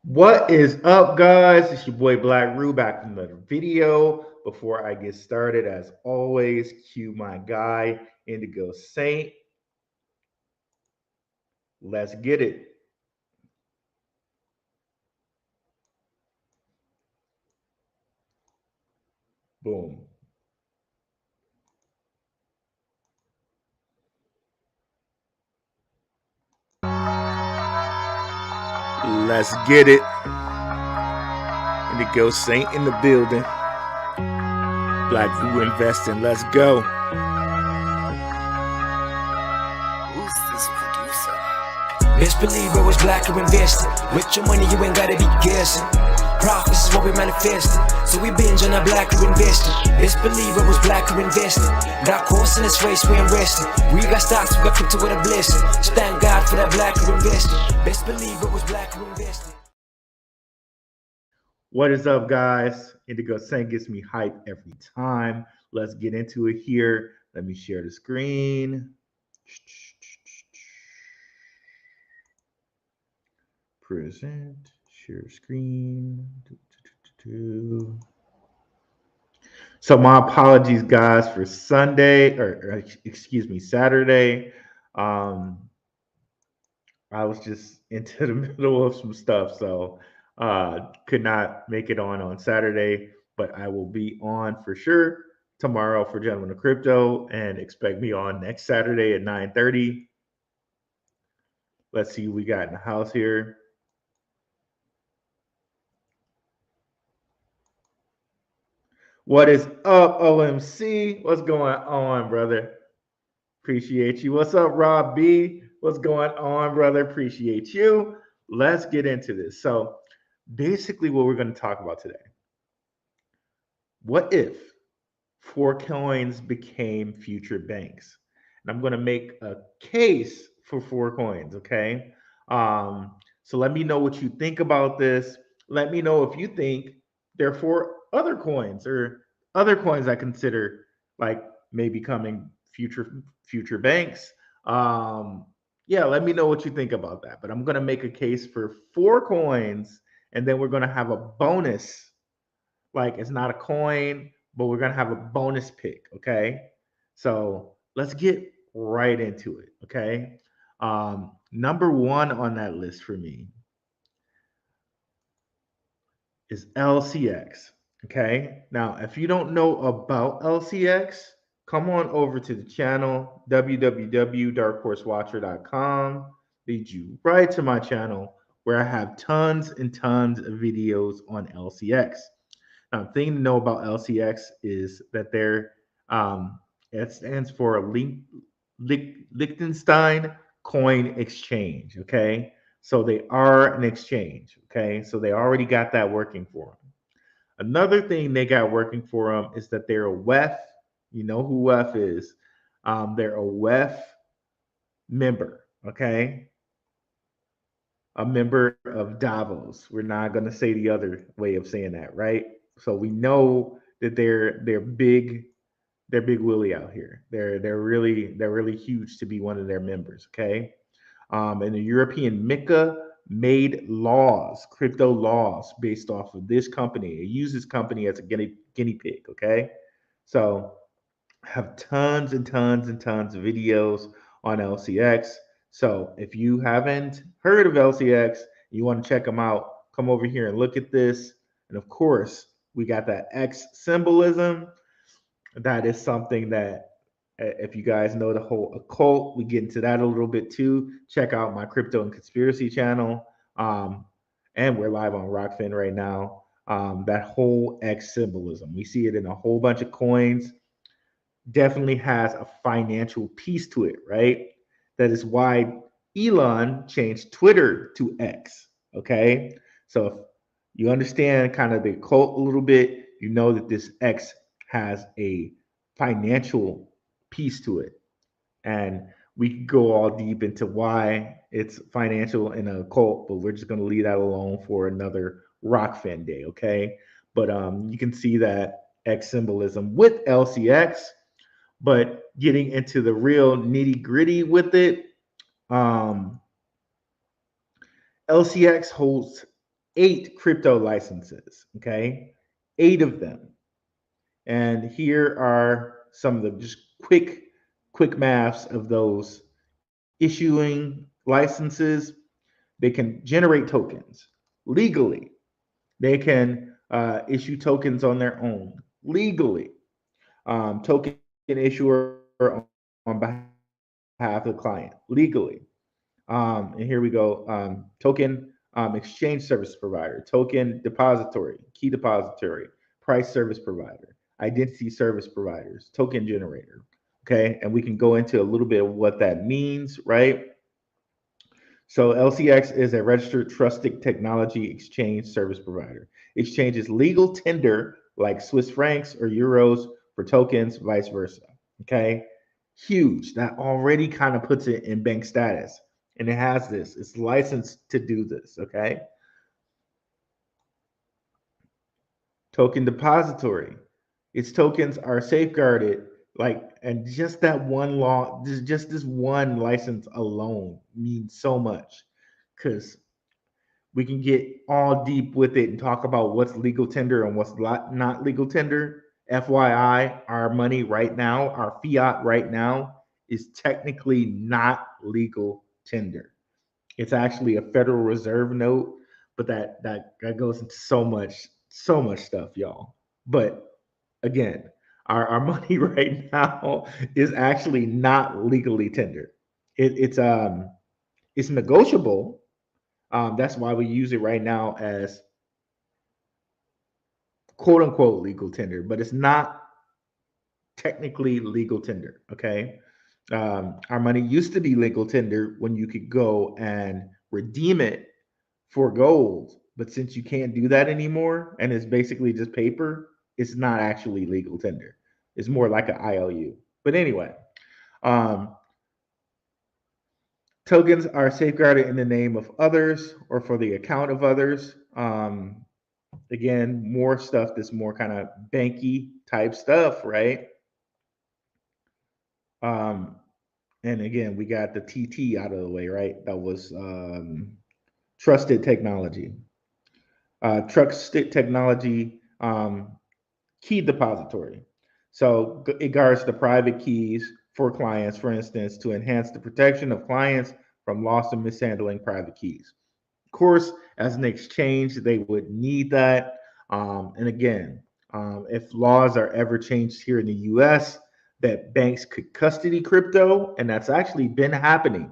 What is up, guys? It's your boy Black Rue back with another video. Before I get started, as always, cue my guy, Indigo Saint. Let's get it. Boom. Let's get it. Indigo Saint in the building. Black Rue investing. Let's go. Who's this producer? Best believe it was black or invested. With your money, you ain't gotta be guessing. Profits is what we manifested. So we binge on that black or invested. Best believe it was black or invested. Got course in this race, we ain't resting. We got stocks, we got crypto with a blessing. So thank God for that black or invested. Best believe it was black or invested. What is up, guys? Indigo Saint gets me hype every time. Let's get into it here. Let me share the screen. Present, share screen. So my apologies, guys, for Sunday or excuse me, Saturday. Um, I was just into the middle of some stuff, so could not make it on Saturday. But I will be on for sure tomorrow for Gentlemen of Crypto, and expect me on next Saturday at 9:30. Let's see what we got in the house here. What is up, OMC? What's going on, brother? Appreciate you. What's up, Rob B? What's going on, brother? Appreciate you. Let's get into this. So, basically, what we're going to talk about today. What if four coins became future banks? And I'm going to make a case for four coins, okay? So, let me know what you think about this. Let me know if you think there are four other coins or other coins I consider like maybe coming future banks. Yeah, let me know what you think about that. But I'm gonna make a case for four coins, and then we're gonna have a bonus. Like it's not a coin, but we're gonna have a bonus pick. Okay, so let's get right into it. Okay, number one on that list for me is LCX. Okay. Now, if you don't know about LCX, come on over to the channel www.darkhorsewatcher.com. Leads you right to my channel where I have tons and tons of videos on LCX. Now, the thing to know about LCX is that it stands for Liechtenstein Coin Exchange. Okay. So they are an exchange. Okay. So they already got that working for them. Another thing they got working for them is that they're a WEF. You know who WEF is. They're a WEF member. Okay. A member of Davos. We're not going to say the other way of saying that, right? So we know that they're big Willie out here. They're really huge to be one of their members. Okay, and the European MiCA made laws, crypto laws, based off of this company. It uses this company as a guinea pig. Okay, so have tons and tons and tons of videos on LCX. So if you haven't heard of LCX, you want to check them out, come over here and look at this. And of course, we got that X symbolism. That is something that, if you guys know the whole occult, we get into that a little bit too. Check out my crypto and conspiracy channel. And we're live on Rokfin right now. That whole X symbolism, we see it in a whole bunch of coins. Definitely has a financial piece to it, right? That is why Elon changed Twitter to X. Okay. So if you understand kind of the cult a little bit, you know that this X has a financial piece to it. And we could go all deep into why it's financial in a cult, but we're just going to leave that alone for another Rockfin day. Okay. But you can see that X symbolism with LCX. But getting into the real nitty gritty with it, LCX holds 8 crypto licenses. Okay, 8 of them. And here are some of the just quick maths of those issuing licenses. They can generate tokens legally. They can issue tokens on their own legally. Token issuer on behalf of the client legally. And here we go. Token exchange service provider, token depository, key depository, price service provider, identity service providers, token generator. Okay, and we can go into a little bit of what that means, right? So LCX is a registered trusted technology exchange service provider. Exchanges legal tender like Swiss francs or euros for tokens, vice versa. Okay, huge. That already kind of puts it in bank status, and it has this. It's licensed to do this. Okay, token depository. Its tokens are safeguarded. Like, and just that one law, just this one license alone means so much, because we can get all deep with it and talk about what's legal tender and what's not legal tender. FYI, our money right now, our fiat right now, is technically not legal tender. It's actually a Federal Reserve note, but that goes into so much stuff, y'all. But again, our money right now is actually not legally tender. It's negotiable. That's why we use it right now as quote unquote legal tender, but it's not technically legal tender. Okay. Our money used to be legal tender when you could go and redeem it for gold. But since you can't do that anymore and it's basically just paper, it's not actually legal tender. It's more like an IOU. But anyway, um, tokens are safeguarded in the name of others or for the account of others. Again, more stuff that's more kind of banky type stuff, right? Um, and again, we got the TT out of the way, right? That was trusted technology. Trusted technology key depository. So it guards the private keys for clients, for instance, to enhance the protection of clients from loss and mishandling private keys. Of course, as an exchange, they would need that. And again, if laws are ever changed here in the US that banks could custody crypto, and that's actually been happening,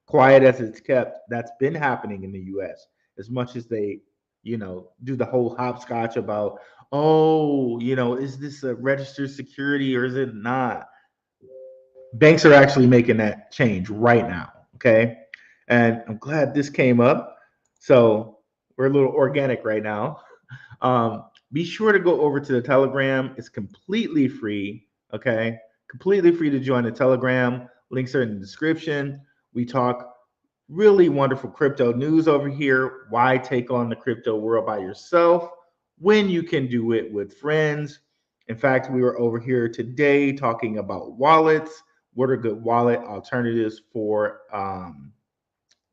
quiet as it's kept, that's been happening in the US, as much as they, do the whole hopscotch about, oh, is this a registered security or is it not? Banks are actually making that change right now. Okay. And I'm glad this came up. So we're a little organic right now. Be sure to go over to the Telegram. It's completely free. Okay. Completely free to join the Telegram. Links are in the description. We talk really wonderful crypto news over here. Why take on the crypto world by yourself when you can do it with friends? In fact, we were over here today talking about wallets. What are good wallet alternatives for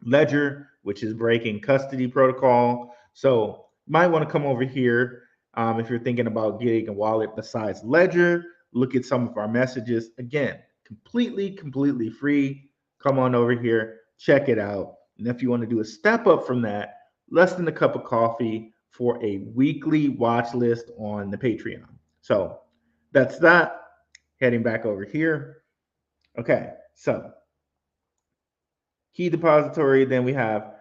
Ledger, which is breaking custody protocol? So you might want to come over here if you're thinking about getting a wallet besides Ledger. Look at some of our messages. Again, completely free. Come on over here, check it out. And if you want to do a step up from that, less than a cup of coffee for a weekly watch list on the Patreon. So that's that. Heading back over here. Okay, so key depository. Then we have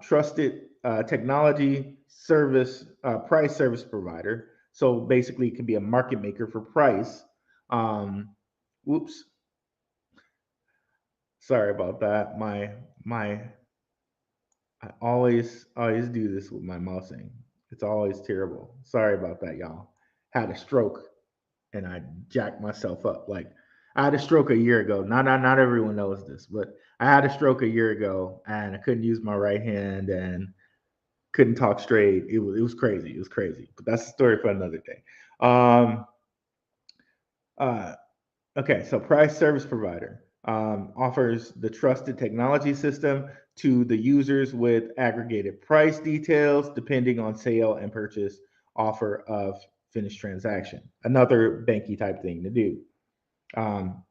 trusted technology service price service provider. So basically, it can be a market maker for price. Um, whoops, sorry about that. My I always do this with my mousing. It's always terrible. Sorry about that, y'all. Had a stroke and I jacked myself up. Like I had a stroke a year ago. Not everyone knows this, but I had a stroke a year ago and I couldn't use my right hand and couldn't talk straight. It was crazy. It was crazy. But that's a story for another day. Um, uh, okay, so price service provider. offers the trusted technology system to the users with aggregated price details depending on sale and purchase offer of finished transaction. Another banky type thing to do. Um,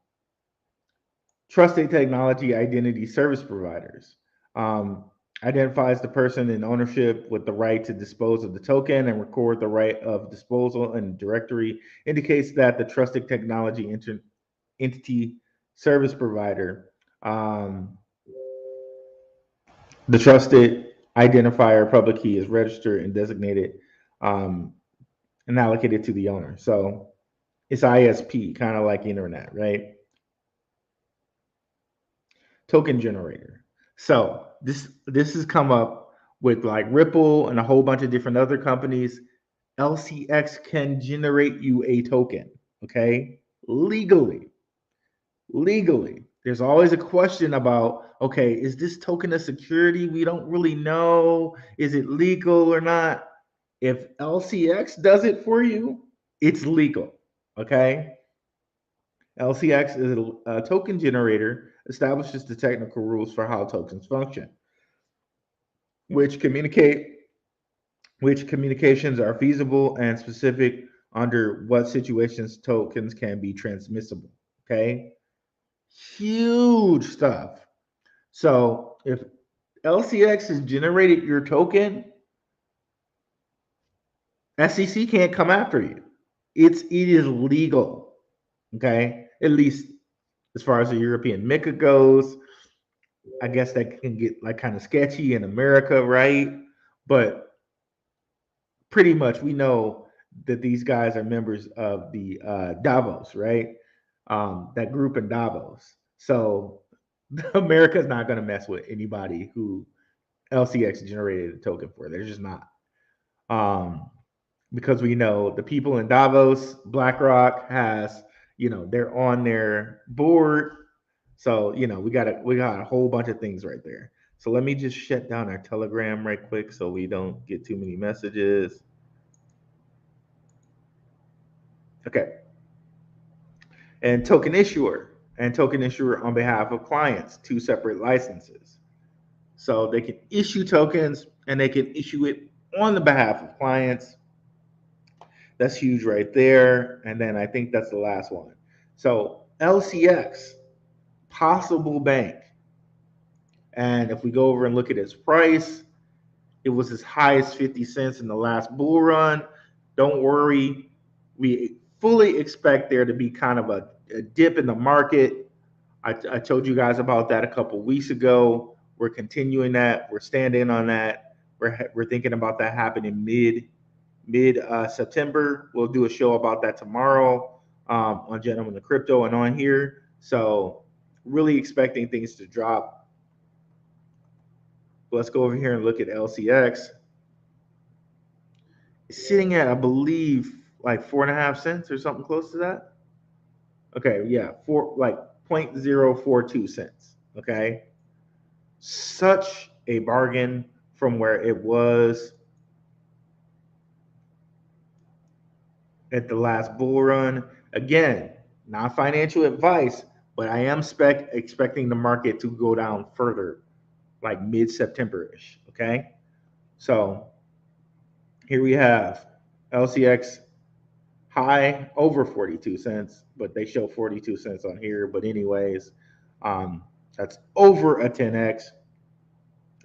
Trusted technology identity service providers. Um, Identifies the person in ownership with the right to dispose of the token and record the right of disposal and directory. Indicates that the trusted technology entity service provider, um, the trusted identifier public key is registered and designated, um, and allocated to the owner. So it's ISP, kind of like internet, right? Token generator. So this has come up with like Ripple and a whole bunch of different other companies. LCX can generate you a token, okay? Legally. Legally. There's always a question about, okay, is this token a security? We don't really know. Is it legal or not? If LCX does it for you, it's legal, okay? LCX is a token generator, establishes the technical rules for how tokens function, which communicate which communications are feasible and specific under what situations tokens can be transmissible. Okay, huge stuff. So if LCX has generated your token, SEC can't come after you. It is legal. Okay, at least as far as the European MiCA goes. I guess that can get like kind of sketchy in America, right? But pretty much we know that these guys are members of the Davos, right? That group in Davos. So America's not going to mess with anybody who LCX generated a token for. They're just not. Um, because we know the people in Davos, BlackRock has, they're on their board. So, we got a whole bunch of things right there. So let me just shut down our Telegram right quick so we don't get too many messages. Okay. And token issuer on behalf of clients, two separate licenses. So they can issue tokens and they can issue it on the behalf of clients. That's huge right there. And then I think that's the last one. So LCX, possible bank. And if we go over and look at its price, it was as high as 50 cents in the last bull run. Don't worry. We fully expect there to be kind of a dip in the market. I told you guys about that a couple weeks ago. We're continuing that. We're standing on that. We're thinking about that happening mid September. We'll do a show about that tomorrow on Gentlemen of Crypto and on here. So really expecting things to drop. Let's go over here and look at LCX. It's sitting at, I believe, like 4.5 cents or something close to that. Okay, yeah, 0.042 cents. Okay, such a bargain from where it was at the last bull run. Again, not financial advice, but I am expecting the market to go down further, like mid-September-ish. Okay, so here we have LCX high over 42 cents, but they show 42 cents on here. But anyways, that's over a 10x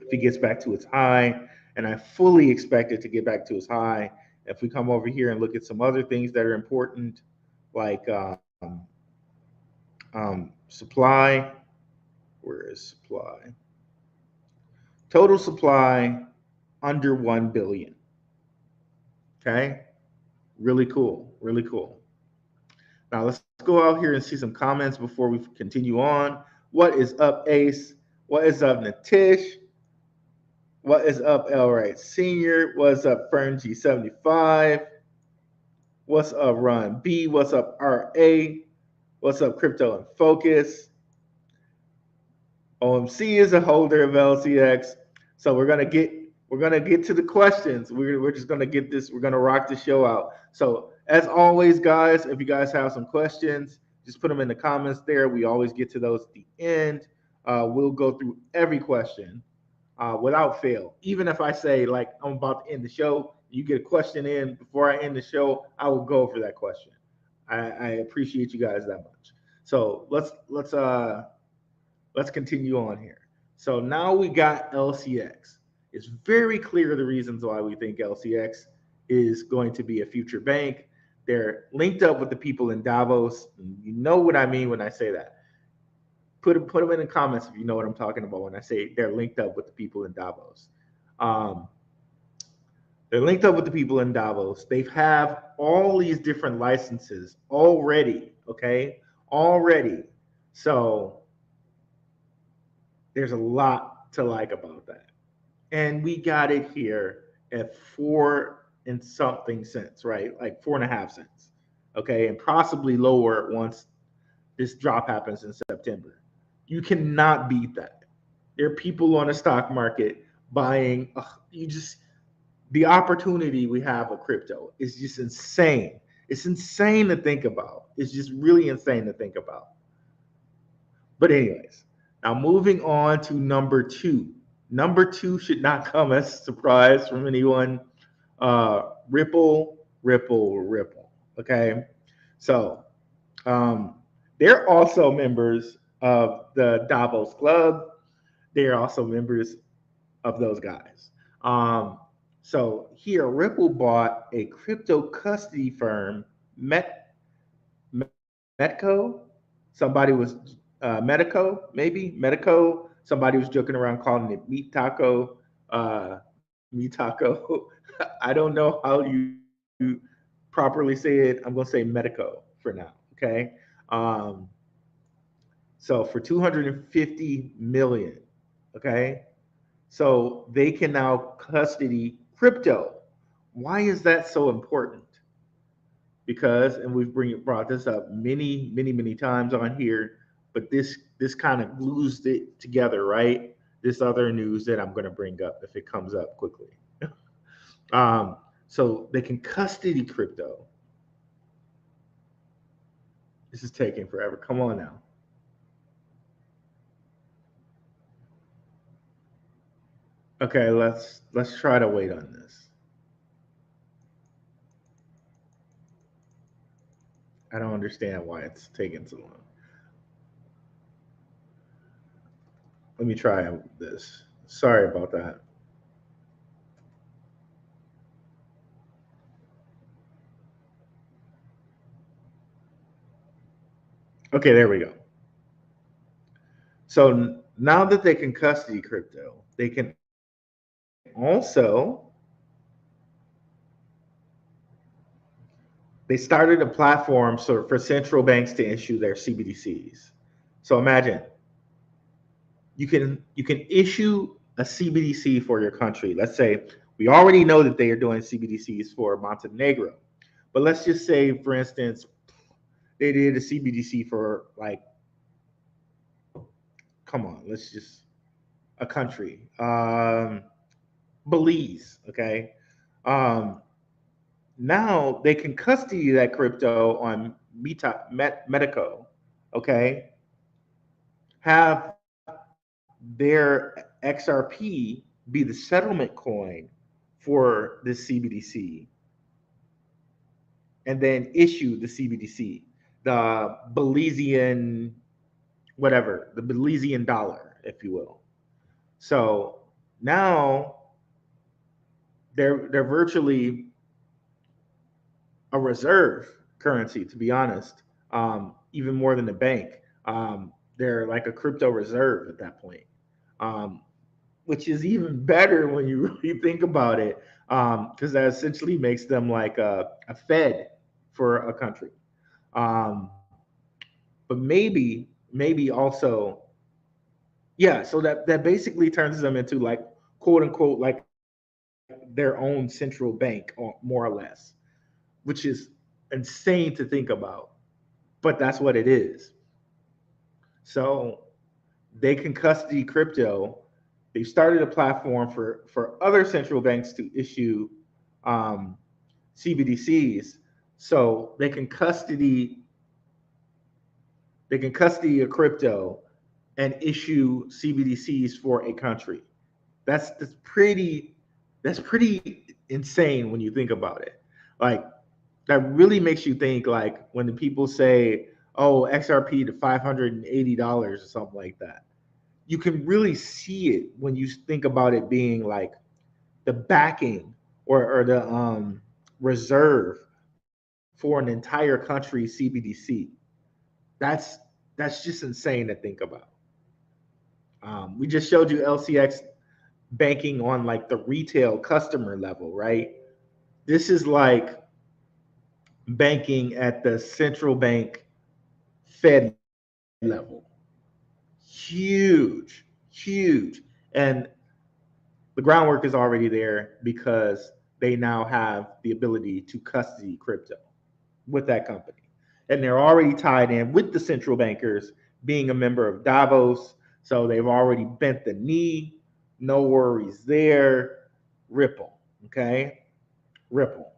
if it gets back to its high, and I fully expect it to get back to its high. If we come over here and look at some other things that are important, like supply, where is supply? Total supply under 1 billion. Okay, really cool, really cool. Now let's go out here and see some comments before we continue on. What is up, Ace? What is up, Natish? What is up, L Right Senior? What's up, Fern G75? What's up, Ron B? What's up, RA? What's up, Crypto and Focus? OMC is a holder of LCX. So we're gonna get to the questions. We're just gonna get this. We're gonna rock the show out. So as always, guys, if you guys have some questions, Just put them in the comments there. We always get to those at the end. We'll go through every question without fail. Even if I say like I'm about to end the show, you get a question in before I end the show, I will go for that question. I appreciate you guys that much. So let's continue on here. So now we got LCX. It's very clear the reasons why we think LCX is going to be a future bank. They're linked up with the people in Davos. You know what I mean when I say that. Put them in the comments if you know what I'm talking about when I say they're linked up with the people in Davos. Um, they're linked up with the people in Davos. They have all these different licenses already. Okay, already. So there's a lot to like about that. And we got it here at 4 and something cents, right? Like 4.5 cents. Okay, and possibly lower once this drop happens in September. You cannot beat that. There are people on the stock market buying. You just the opportunity we have with crypto is just insane. It's insane to think about. It's just really insane to think about. But anyways, now moving on to number two. Number two should not come as a surprise from anyone. Ripple, Ripple, Ripple. Okay, so um, they're also members of the Davos Club. They're also members of those guys. So here, Ripple bought a crypto custody firm, Metco. Somebody was Medico, maybe Medico. Somebody was joking around calling it Meat Taco. Meat Taco. I don't know how you properly say it. I'm gonna say Medico for now. Okay. Um, so for 250 million. Okay. So they can now custody crypto. Why is that so important? Because, and we've brought this up many times on here, but this kind of glues it together, right? This other news that I'm going to bring up if it comes up quickly. um, so they can custody crypto. This is taking forever. Come on now. Okay, let's try to wait on this. I don't understand why it's taking so long. Let me try this. Sorry about that. Okay, there we go. So now that they can custody crypto, they can also they started a platform for central banks to issue their CBDCs. So imagine you can issue a CBDC for your country. Let's say we already know that they are doing CBDCs for Montenegro, but let's just say, for instance, they did a CBDC for like, come on, let's just a country, Belize. Okay, um, now they can custody that crypto on Medico. Okay, have their XRP be the settlement coin for the CBDC, and then issue the CBDC, the Belizean, whatever, the Belizean dollar, if you will. So now they're virtually a reserve currency, to be honest, even more than the bank. They're like a crypto reserve at that point, um, which is even better when you really think about it, because that essentially makes them like a Fed for a country. Um, but maybe also, yeah. So that basically turns them into like quote unquote like their own central bank, or more or less, which is insane to think about. But that's what it is. So they can custody crypto. They've started a platform for other central banks to issue um, CBDCs, so they can custody They can custody a crypto and issue CBDCs for a country. That's that's pretty insane when you think about it. Like that really makes you think like when the people say, "Oh, XRP to $580 or something like that." You can really see it when you think about it being like the backing or the reserve for an entire country's CBDC. That's that's just insane to think about. We just showed you LCX banking on like the retail customer level, right? This is like banking at the central bank Fed level. Huge. And the groundwork is already there because they now have the ability to custody crypto with that company. And they're already tied in with the central bankers being a member of Davos. So they've already bent the knee. No worries there. Ripple. Okay. Ripple.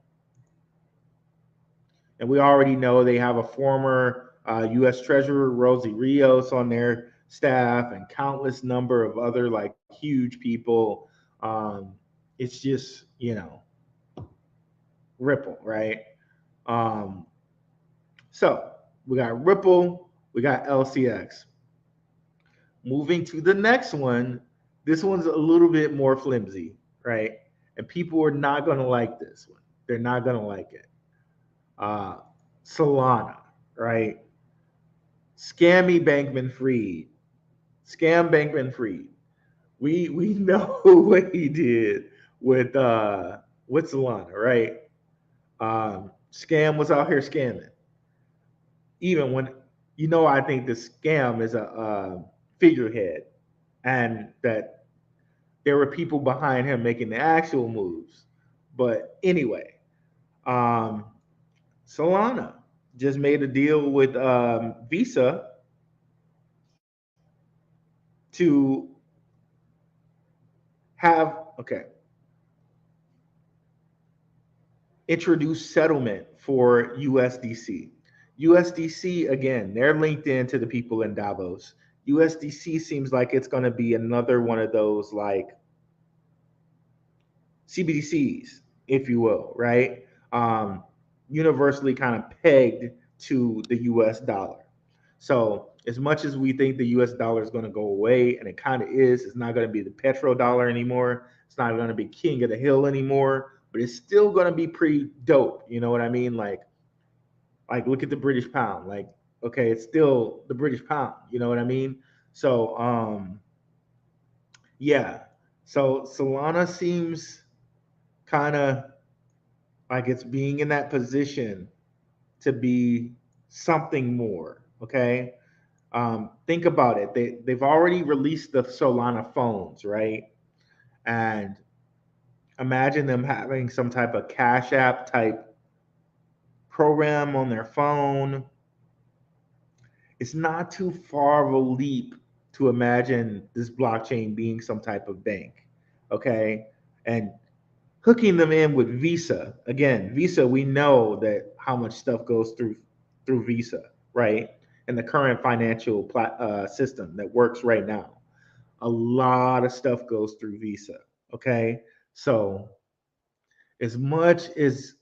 And we already know they have a former U.S. Treasurer, Rosie Rios, on their staff, and countless number of other like huge people. It's just Ripple, right? Um, so we got Ripple, we got LCX. Moving to the next one, this one's a little bit more flimsy, right? And people are not going to like this one. They're not going to like it. Uh, Solana, right? Scammy Bankman Fried. Scam Bankman Fried. We know what he did with Solana, right? Scam was out here scamming. Even when I think the scam is a figurehead, and that there were people behind him making the actual moves. But anyway, um, Solana just made a deal with Visa to have introduce settlement for USDC. USDC again, they're linked into the people in Davos. USDC seems like it's going to be another one of those like CBDCs, if you will, right? Um, Universally kind of pegged to the US dollar. So, as much as we think the US dollar is going to go away, and it kind of is, it's not going to be the petrodollar anymore. It's not going to be king of the hill anymore, but it's still going to be pretty dope. You know what I mean? Like look at the British pound. Like, okay, it's still the British pound. You know what I mean? So, yeah. So Solana seems kind of like it's being in that position to be something more. Okay. Think about it. They've already released the Solana phones, right? And imagine them having some type of Cash App type program on their phone. It's not too far of a leap to imagine this blockchain being some type of bank. Okay. And hooking them in with Visa. Again, Visa, we know that how much stuff goes through Visa, right? And the current financial system that works right now. A lot of stuff goes through Visa. Okay. So as much as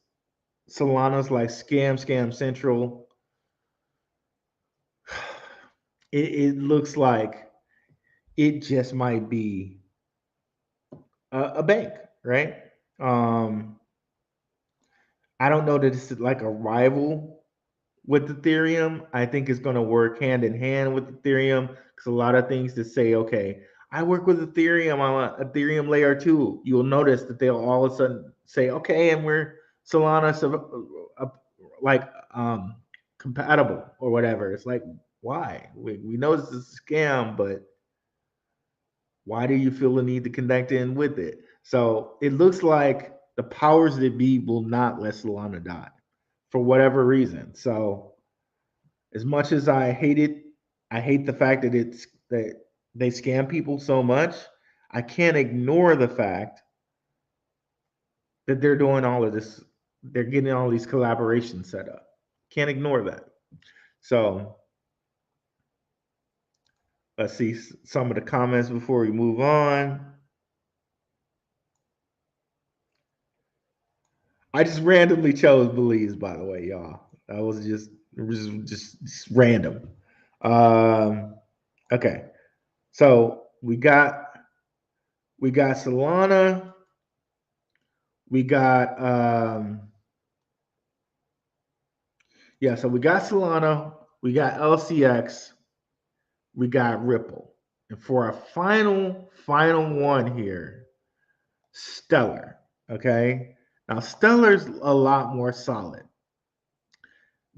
Solana's like scam central, it looks like it just might be a bank, right? Um, I don't know that it's like a rival with Ethereum. I think it's going to work hand in hand with Ethereum because a lot of things that say, okay, I work with Ethereum, I'm a Ethereum layer two. You'll notice that they'll all of a sudden say, okay, and we're Solana like compatible or whatever. It's like, why? We know this is a scam, but why do you feel the need to connect in with it? So it looks like the powers that be will not let Solana die for whatever reason. So as much as I hate it, I hate the fact that they scam people so much. I can't ignore the fact that they're doing all of this. They're getting all these collaborations set up. Can't ignore that. So Let's see some of the comments before we move on. I just randomly chose Belize, by the way, y'all. That was just just random. Um, okay, so we got Solana, we got yeah, so we got Solana, we got LCX, we got Ripple, and for our final one here, Stellar. Okay, now Stellar's a lot more solid.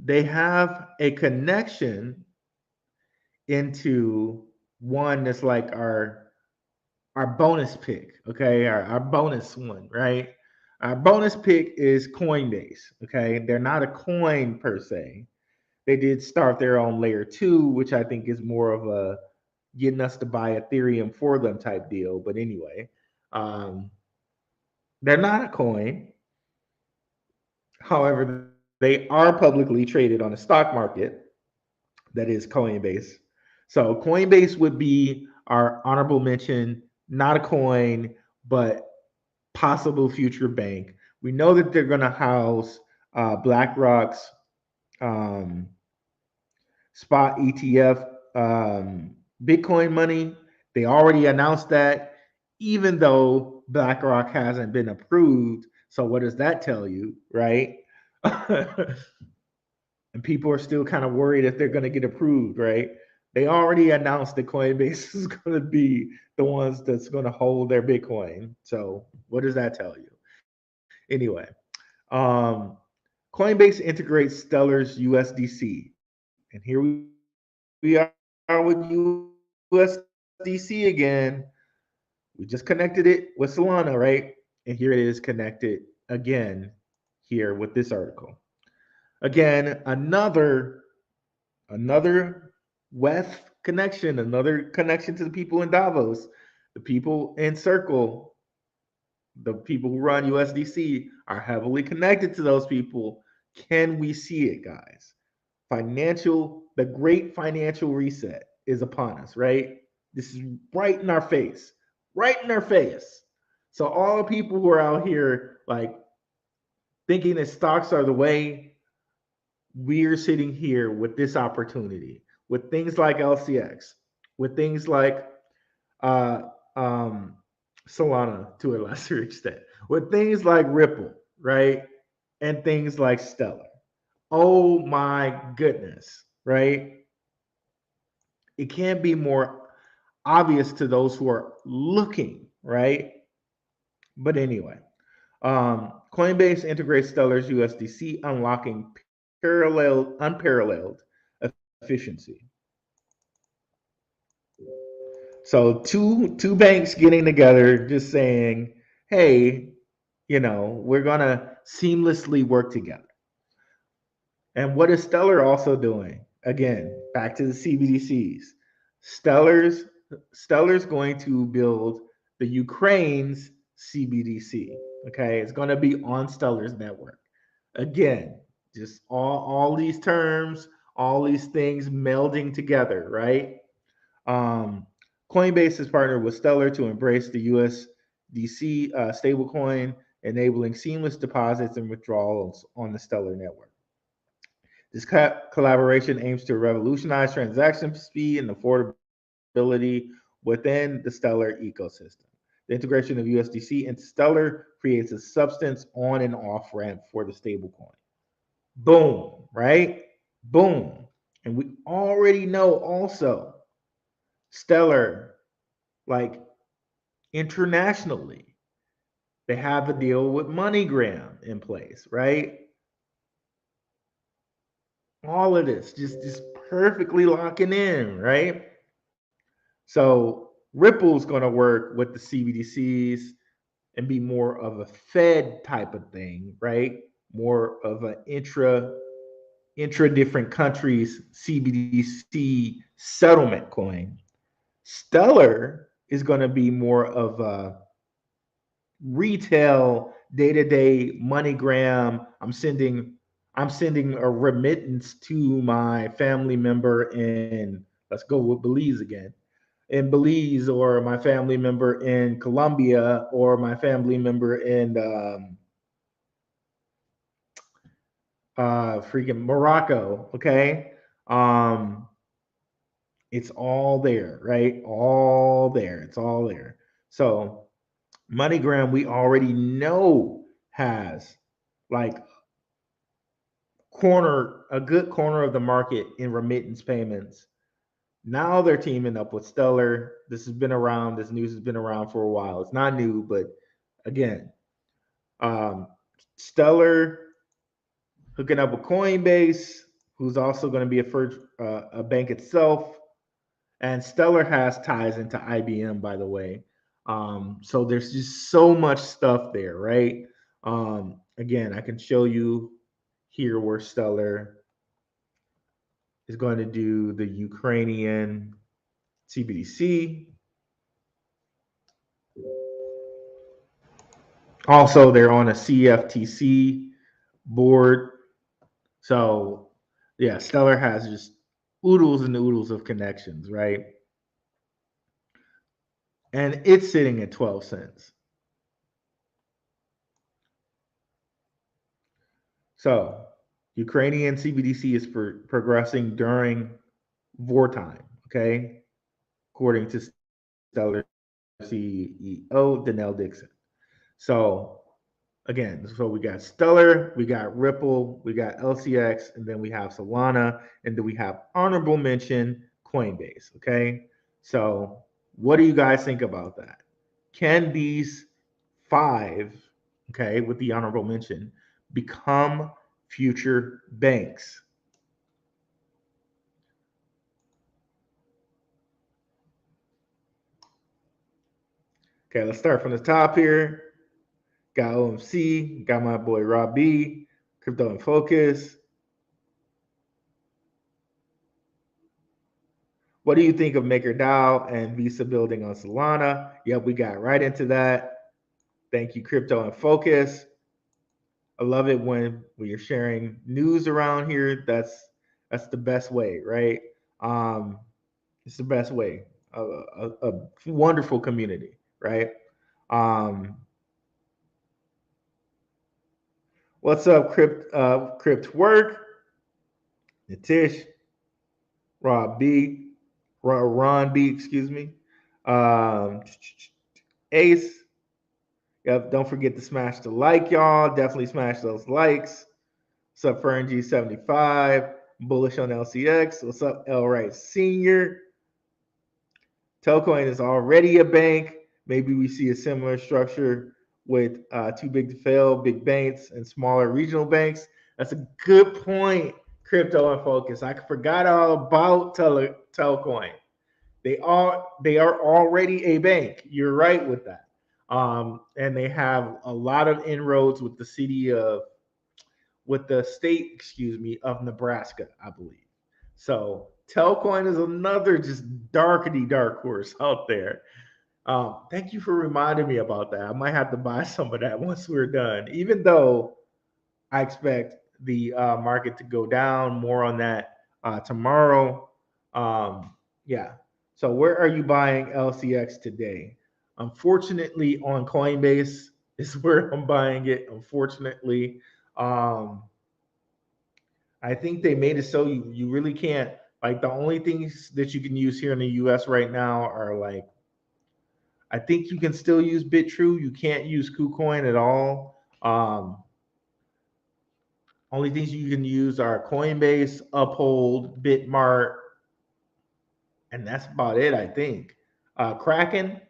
They have a connection into one that's like our bonus pick, okay, our bonus one, right? Our bonus pick is Coinbase, okay? They're not a coin per se. They did start their own layer two, which I think is more of a getting us to buy Ethereum for them type deal. But anyway, um, they're not a coin. However, they are publicly traded on the stock market that is Coinbase. So Coinbase would be our honorable mention, not a coin, but possible future bank. We know that they're going to house BlackRock's um, spot ETF Bitcoin money. They already announced that, even though BlackRock hasn't been approved. So what does that tell you, right? And people are still kind of worried if they're going to get approved, right? They already announced that Coinbase is going to be the ones that's going to hold their Bitcoin. So what does that tell you? Anyway, um, Coinbase integrates Stellar's USDC, and here we are with USDC again. We just connected it with Solana, right? And here it is connected again here with this article. Again, another WEF connection, another connection to the people in Davos, the people in Circle, the people who run USDC are heavily connected to those people. Can we see it, guys? The great financial reset is upon us, right? This is right in our face, right in our face. So all the people who are out here like thinking that stocks are the way, we're sitting here with this opportunity, with things like LCX, with things like uh, um, Solana to a lesser extent, with things like Ripple, right? And things like Stellar. Oh my goodness, right? It can't be more obvious to those who are looking, right? But anyway, Coinbase integrates Stellar's USDC, unlocking unparalleled efficiency. So two banks getting together, just saying, "Hey, we're gonna seamlessly work together." And what is Stellar also doing? Again, back to the CBDCs. Stellar's Stellar's going to build the Ukraine's CBDC. Okay, it's going to be on Stellar's network. Again, just all these terms, all these things melding together, right? Um, Coinbase has partnered with Stellar to embrace the USDC stablecoin, enabling seamless deposits and withdrawals on the Stellar network. This collaboration aims to revolutionize transaction speed and affordability within the Stellar ecosystem. The integration of USDC into Stellar creates a substance on and off ramp for the stablecoin. Boom, right? Boom. And we already know also Stellar, like internationally, they have a deal with MoneyGram in place, right? All of this just perfectly locking in, right? So Ripple's going to work with the CBDCs and be more of a Fed type of thing, right? More of an intra different countries CBDC settlement coin. Stellar is going to be more of a retail day-to-day MoneyGram. I'm sending a remittance to my family member in, let's go with Belize again. in Belize, or my family member in Colombia, or my family member in freaking Morocco. Okay. Um, it's all there, right? All there. It's all there. So MoneyGram, we already know has like a good corner of the market in remittance payments. Now they're teaming up with Stellar. This has been around. This news has been around for a while. It's not new, but again, um, Stellar hooking up with Coinbase, who's also going to be a bank itself. And Stellar has ties into IBM, by the way. So there's just so much stuff there, right? Again, I can show you here where Stellar is going to do the Ukrainian CBDC. Also, they're on a CFTC board. So, yeah, Stellar has just oodles and oodles of connections, right? And it's sitting at 12 cents. So, Ukrainian CBDC is progressing during wartime, okay? According to Stellar CEO Danelle Dixon. So, again, so we got Stellar, we got Ripple, we got LCX, and then we have Solana, and then we have honorable mention Coinbase, okay? So, what do you guys think about that? Can these five, okay, with the honorable mention, become future banks? Okay, let's start from the top here. Got OMC, got my boy Rob B, Crypto in Focus. What do you think of MakerDAO and Visa building on Solana? Yep, we got right into that. Thank you, Crypto in Focus. I love it when you're sharing news around here. That's the best way, right? Um, it's the best way. A wonderful community, right? Um, what's up, Crypt Work? Natish, Rob B, Ron B, excuse me. Um, Ace. Yep, don't forget to smash the like, y'all. Definitely smash those likes. What's up, FernG75? Bullish on LCX. What's up, L Wright Senior? Telcoin is already a bank. Maybe we see a similar structure with too big to fail, big banks, and smaller regional banks. That's a good point, Crypto and Focus. I forgot all about Telcoin. They are already a bank. You're right with that. And they have a lot of inroads with the state, excuse me, of Nebraska, I believe. So Telcoin is another just darkety dark horse out there. Thank you for reminding me about that. I might have to buy some of that once we're done, even though I expect the market to go down. More on that tomorrow. Yeah. So where are you buying LCX today? Unfortunately, on Coinbase is where I'm buying it. Unfortunately, um, I think they made it so you really can't, like, the only things that you can use here in the US right now are like, I think you can still use BitTrue. You can't use KuCoin at all. Only things you can use are Coinbase, Uphold, Bitmart, and that's about it, I think. Kraken,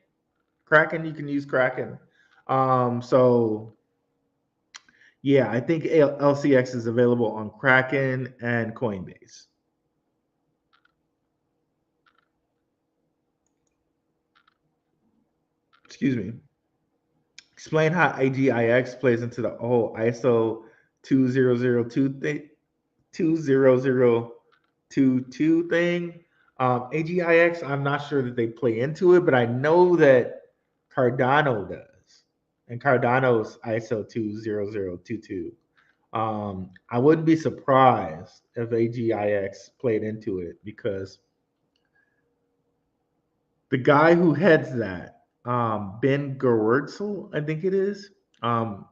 you can use Kraken. So yeah, I think LCX is available on Kraken and Coinbase. Excuse me. Explain how AGIX plays into the whole ISO 2002 thing, 20022 thing. AGIX, I'm not sure that they play into it, but I know that Cardano does. And Cardano's ISO 20022. I wouldn't be surprised if AGIX played into it because The guy who heads that, Ben Gertzel, I think it is. Um,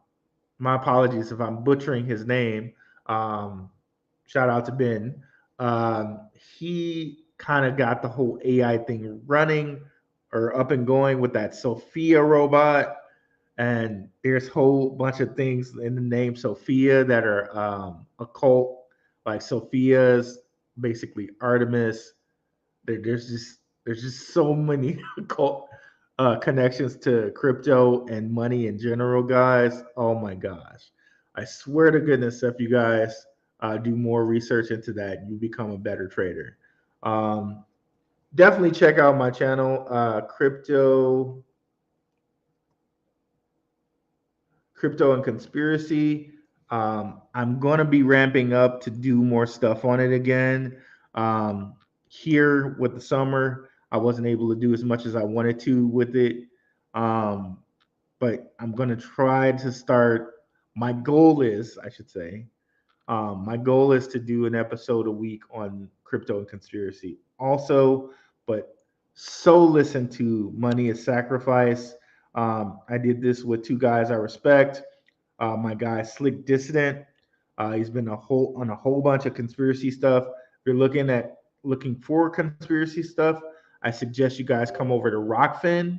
my apologies if I'm butchering his name. Um, Shout out to Ben. He kind of got the whole AI thing running or up and going with that Sophia robot, and there's a whole bunch of things in the name Sophia that are occult, like Sophia's basically Artemis. There's just so many occult connections to crypto and money in general, guys. Oh my gosh. I swear to goodness, if you guys do more research into that, you become a better trader. Um, Definitely check out my channel, Crypto and Conspiracy. I'm going to be ramping up to do more stuff on it again. Um, Here with the summer, I wasn't able to do as much as I wanted to with it. Um, but I'm going to try to start. My goal is, I should say, my goal is to do an episode a week on crypto and conspiracy. Also, but so listen to Money is Sacrifice. I did this with two guys I respect. My guy Slick Dissident. He's been a whole bunch of conspiracy stuff. If you're looking for conspiracy stuff, I suggest you guys come over to Rokfin.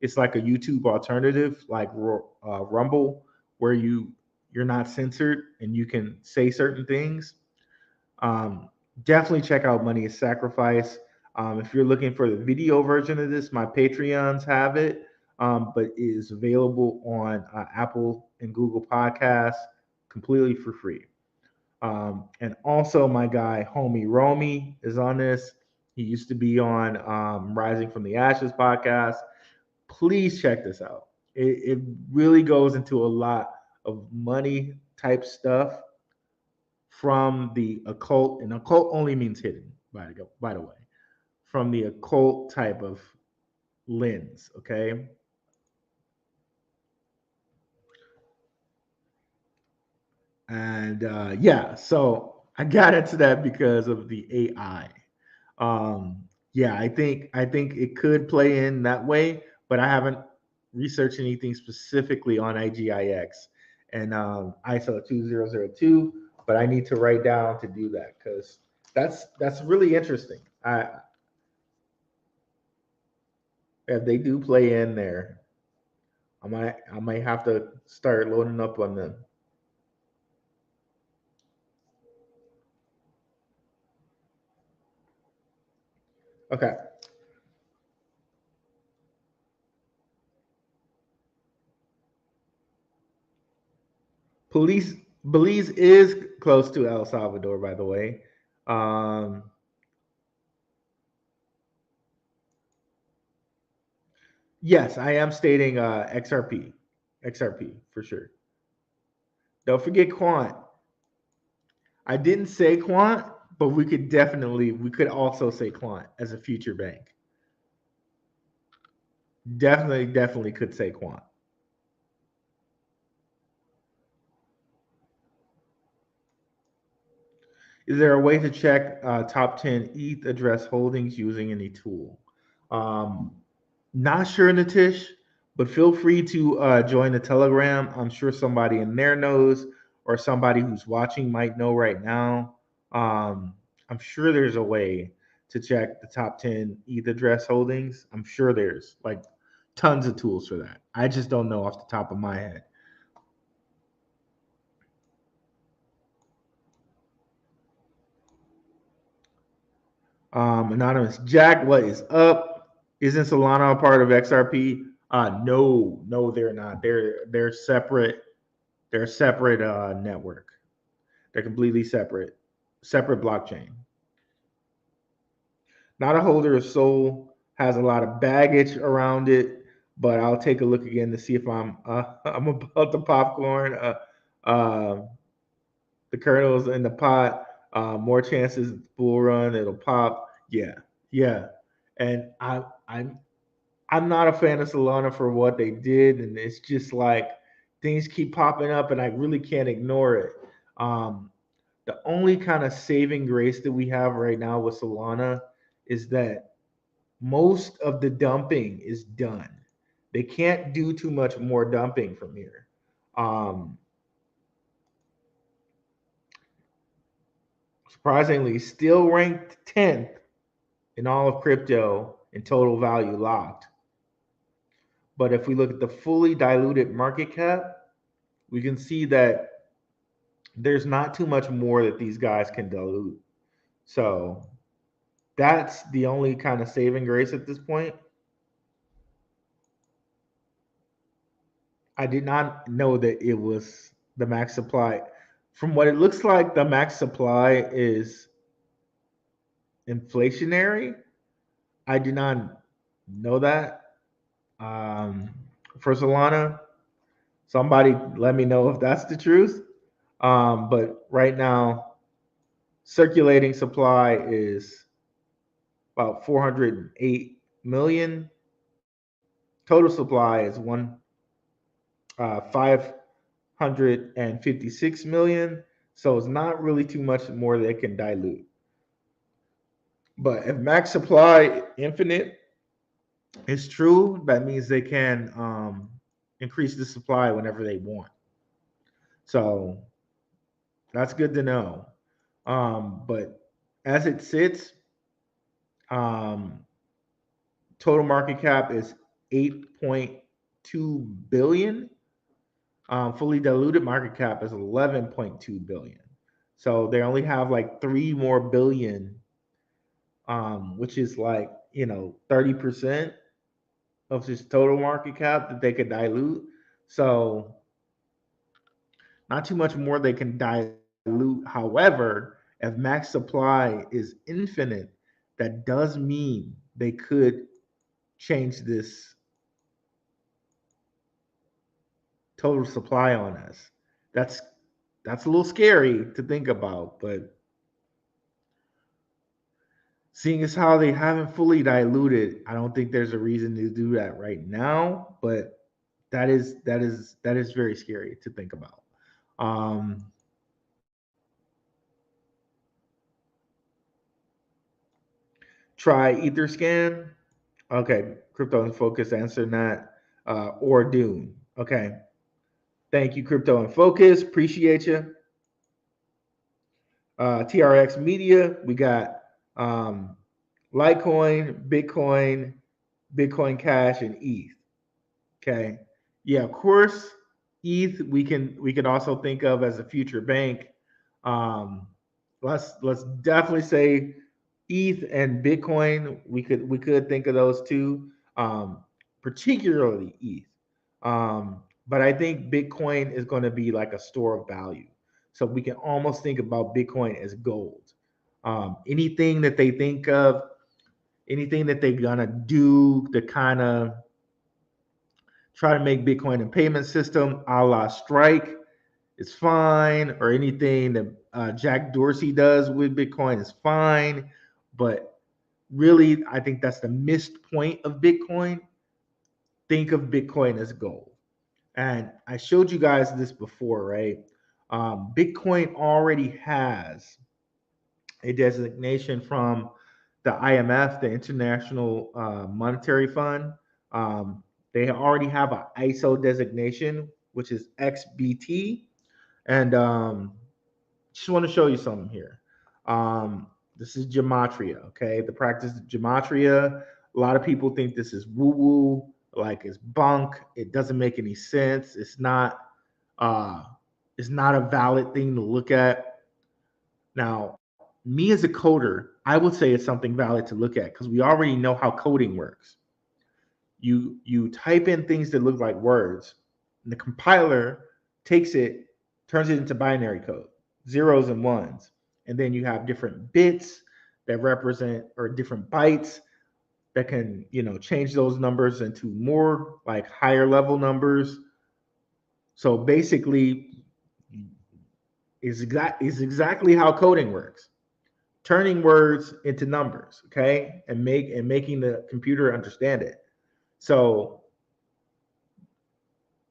It's like a YouTube alternative, like Rumble, where you're not censored and you can say certain things. Um, Definitely check out Money is Sacrifice. If you're looking for the video version of this, my Patreons have it, but it is available on Apple and Google Podcasts completely for free. And also, my guy, Homie Romy, is on this. He used to be on Rising from the Ashes podcast. Please check this out. It really goes into a lot of money type stuff from the occult, and occult only means hidden, by the way, from the occult type of lens. Okay, and yeah, so I got into that because of the AI. Yeah, I think it could play in that way, but I haven't researched anything specifically on IGIX and ISO 2002. But I need to write down to do that because that's really interesting. If they do play in there, I might have to start loading up on them. Okay, police Belize is close to El Salvador, by the way. Um, yes, I am stating XRP for sure. Don't forget Quant. I didn't say Quant, but we could also say Quant as a future bank. Definitely could say Quant. Is there a way to check top 10 ETH address holdings using any tool? Um, Not sure, Natish, but feel free to join the Telegram. I'm sure somebody in there knows, or somebody who's watching might know right now. I'm sure there's a way to check the top 10 ETH address holdings. I'm sure there's like tons of tools for that. I just don't know off the top of my head. Anonymous Jack, what is up? Isn't Solana a part of XRP? No, no, they're not. They're separate. They're a separate network. They're completely separate blockchain. Not a holder of Soul, has a lot of baggage around it, but I'll take a look again to see if I'm about the popcorn. Uh, the kernels in the pot. More chances bull run, it'll pop. Yeah, yeah. And I'm not a fan of Solana for what they did, and it's just like things keep popping up, and I really can't ignore it. Um, the only kind of saving grace that we have right now with Solana is that most of the dumping is done. They can't do too much more dumping from here. Um, Surprisingly, still ranked 10th in all of crypto in total value locked. But if we look at the fully diluted market cap, we can see that there's not too much more that these guys can dilute. So that's the only kind of saving grace at this point. I did not know that it was the max supply. From what it looks like, the max supply is inflationary. I did not know that. Um, for Solana, somebody let me know if that's the truth. But right now, circulating supply is about 408 million. Total supply is 556 million. So it's not really too much more they can dilute. But if max supply infinite is true, that means they can increase the supply whenever they want. So that's good to know. But as it sits, um, total market cap is 8.2 billion. Fully diluted market cap is 11.2 billion. So they only have like 3 more billion, which is like 30% of this total market cap that they could dilute. So not too much more they can dilute. However, if max supply is infinite, that does mean they could change this total supply on us. That's that's a little scary to think about, but seeing as how they haven't fully diluted, I don't think there's a reason to do that right now. But that is very scary to think about. Um, Try Etherscan. Okay, Crypto and Focus answered that. Or Dune. Okay. Thank you, Crypto and Focus. Appreciate you. TRX Media, we got um, Litecoin, Bitcoin, Bitcoin Cash, and ETH. Okay. Yeah, of course, ETH we can also think of as a future bank. Um, let's definitely say ETH and Bitcoin. We could think of those two, particularly ETH. But I think Bitcoin is going to be like a store of value. So we can almost think about Bitcoin as gold. Anything that they think of, anything that they're gonna do to kind of try to make Bitcoin a payment system a la Strike is fine, or anything that Jack Dorsey does with Bitcoin is fine. But really, I think that's the missed point of Bitcoin. Think of Bitcoin as gold. And I showed you guys this before, right? Bitcoin already has a designation from the IMF, the International Monetary Fund. Um, they already have an ISO designation, which is XBT. And just want to show you something here. This is gematria, okay? The practice of gematria. A lot of people think this is woo woo, like it's bunk. It doesn't make any sense. Uh, it's not a valid thing to look at. Now, me as a coder, I would say it's something valid to look at because we already know how coding works. You type in things that look like words, and the compiler takes it, turns it into binary code, zeros and ones, and then you have different bits that represent, or different bytes that can change those numbers into more like higher level numbers. So basically, is exactly how coding works, turning words into numbers, okay, and making the computer understand it. So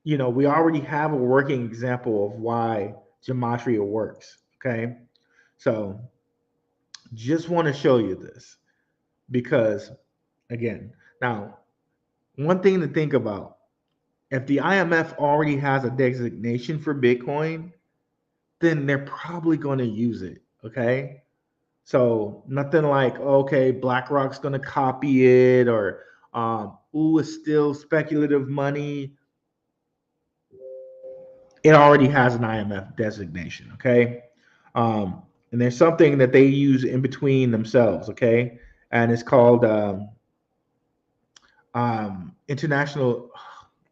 we already have a working example of why gematria works, okay? So just want to show you this because again. Now, one thing to think about, if the IMF already has a designation for Bitcoin, then they're probably going to use it. Okay. So nothing like, okay, BlackRock's going to copy it, or, ooh, it's still speculative money. It already has an IMF designation. Okay. Um, and there's something that they use in between themselves. Okay. And it's called international,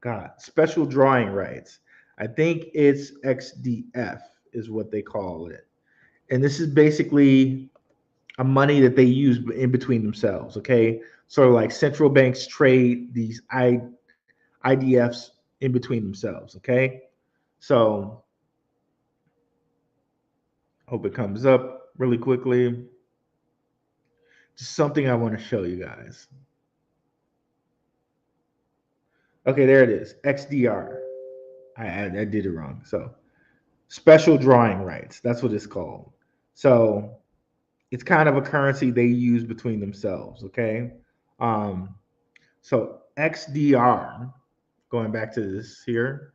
God, special drawing rights. I think it's XDF is what they call it. And this is basically a money that they use in between themselves. Okay. Sort of like central banks trade these IDFs in between themselves. Okay. So hope it comes up really quickly. Just something I want to show you guys. Okay, there it is. XDR. I did it wrong. So special drawing rights. That's what it's called. So it's kind of a currency they use between themselves. Okay. Um, so XDR, going back to this here,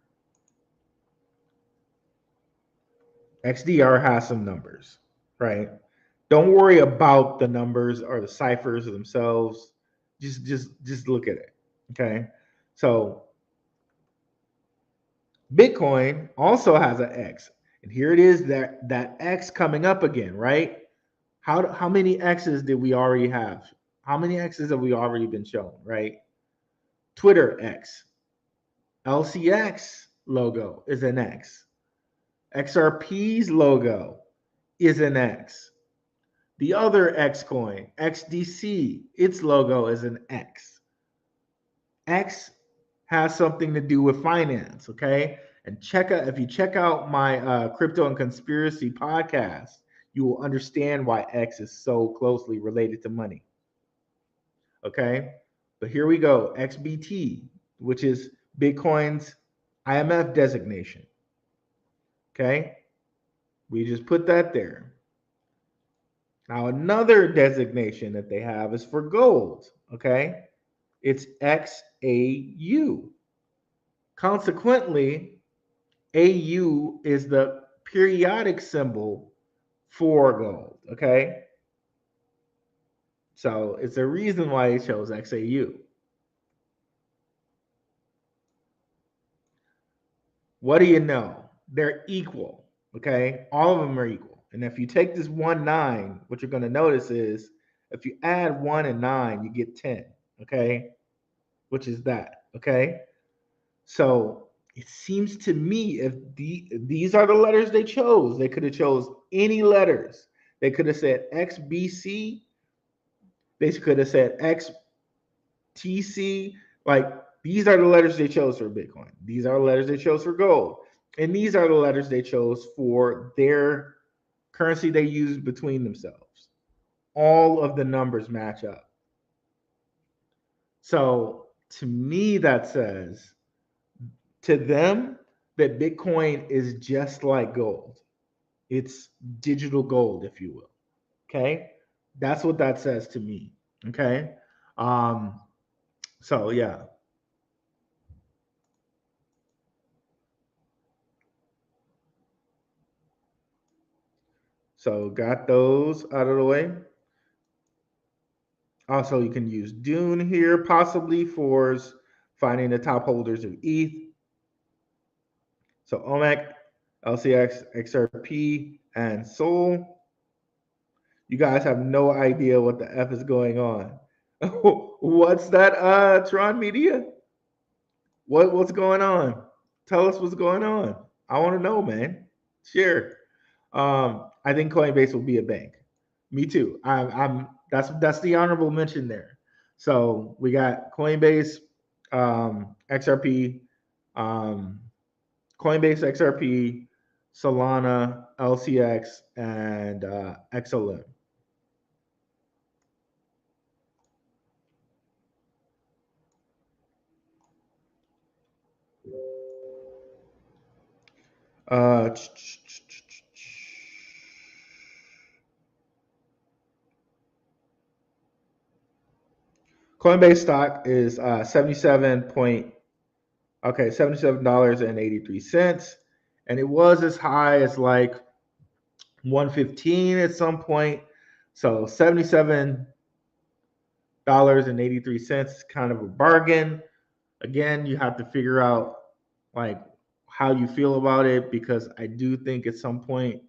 XDR has some numbers, right? Don't worry about the numbers or the ciphers themselves. Just look at it. Okay. So Bitcoin also has an X. And here it is, that X coming up again, right? How many X's did we already have? How many X's have we already been shown, right? Twitter X, LCX logo is an X. XRP's logo is an X. The other X coin, XDC, its logo is an X. X has something to do with finance, okay? And check out, if you check out my crypto and conspiracy podcast, you will understand why X is so closely related to money. Okay, but here we go. XBT, which is Bitcoin's IMF designation. Okay, we just put that there. Now, another designation that they have is for gold. Okay, it's XAU. Consequently, AU is the periodic symbol for gold. Okay, so it's a reason why they chose XAU. What do you know? They're equal. Okay, all of them are equal. And if you take this 1 9, what you're going to notice is if you add 1 and 9, you get 10. Okay, which is that. Okay, so it seems to me if these are the letters they chose, they could have chose any letters. They could have said XBC. They could have said XTC. Like, these are the letters they chose for Bitcoin. These are the letters they chose for gold. And these are the letters they chose for their currency they use between themselves. All of the numbers match up. So to me, that says to them that Bitcoin is just like gold. It's digital gold, if you will. Okay. That's what that says to me. Okay. Um, so yeah. So got those out of the way. Also, you can use Dune here, possibly for finding the top holders of ETH. So OMEC, LCX, XRP, and Sol. You guys have no idea what the F is going on. What's that, Tron Media? What's going on? Tell us what's going on. I want to know, man. Share. I think Coinbase will be a bank. Me too. I'm that's the honorable mention there. So we got Coinbase, XRP, um, Coinbase XRP, Solana, LCX, and XLM. Uh, Coinbase stock is 77 point okay, $77.83. And it was as high as like 115 at some point. So $77.83 is kind of a bargain. Again, you have to figure out like how you feel about it because I do think at some point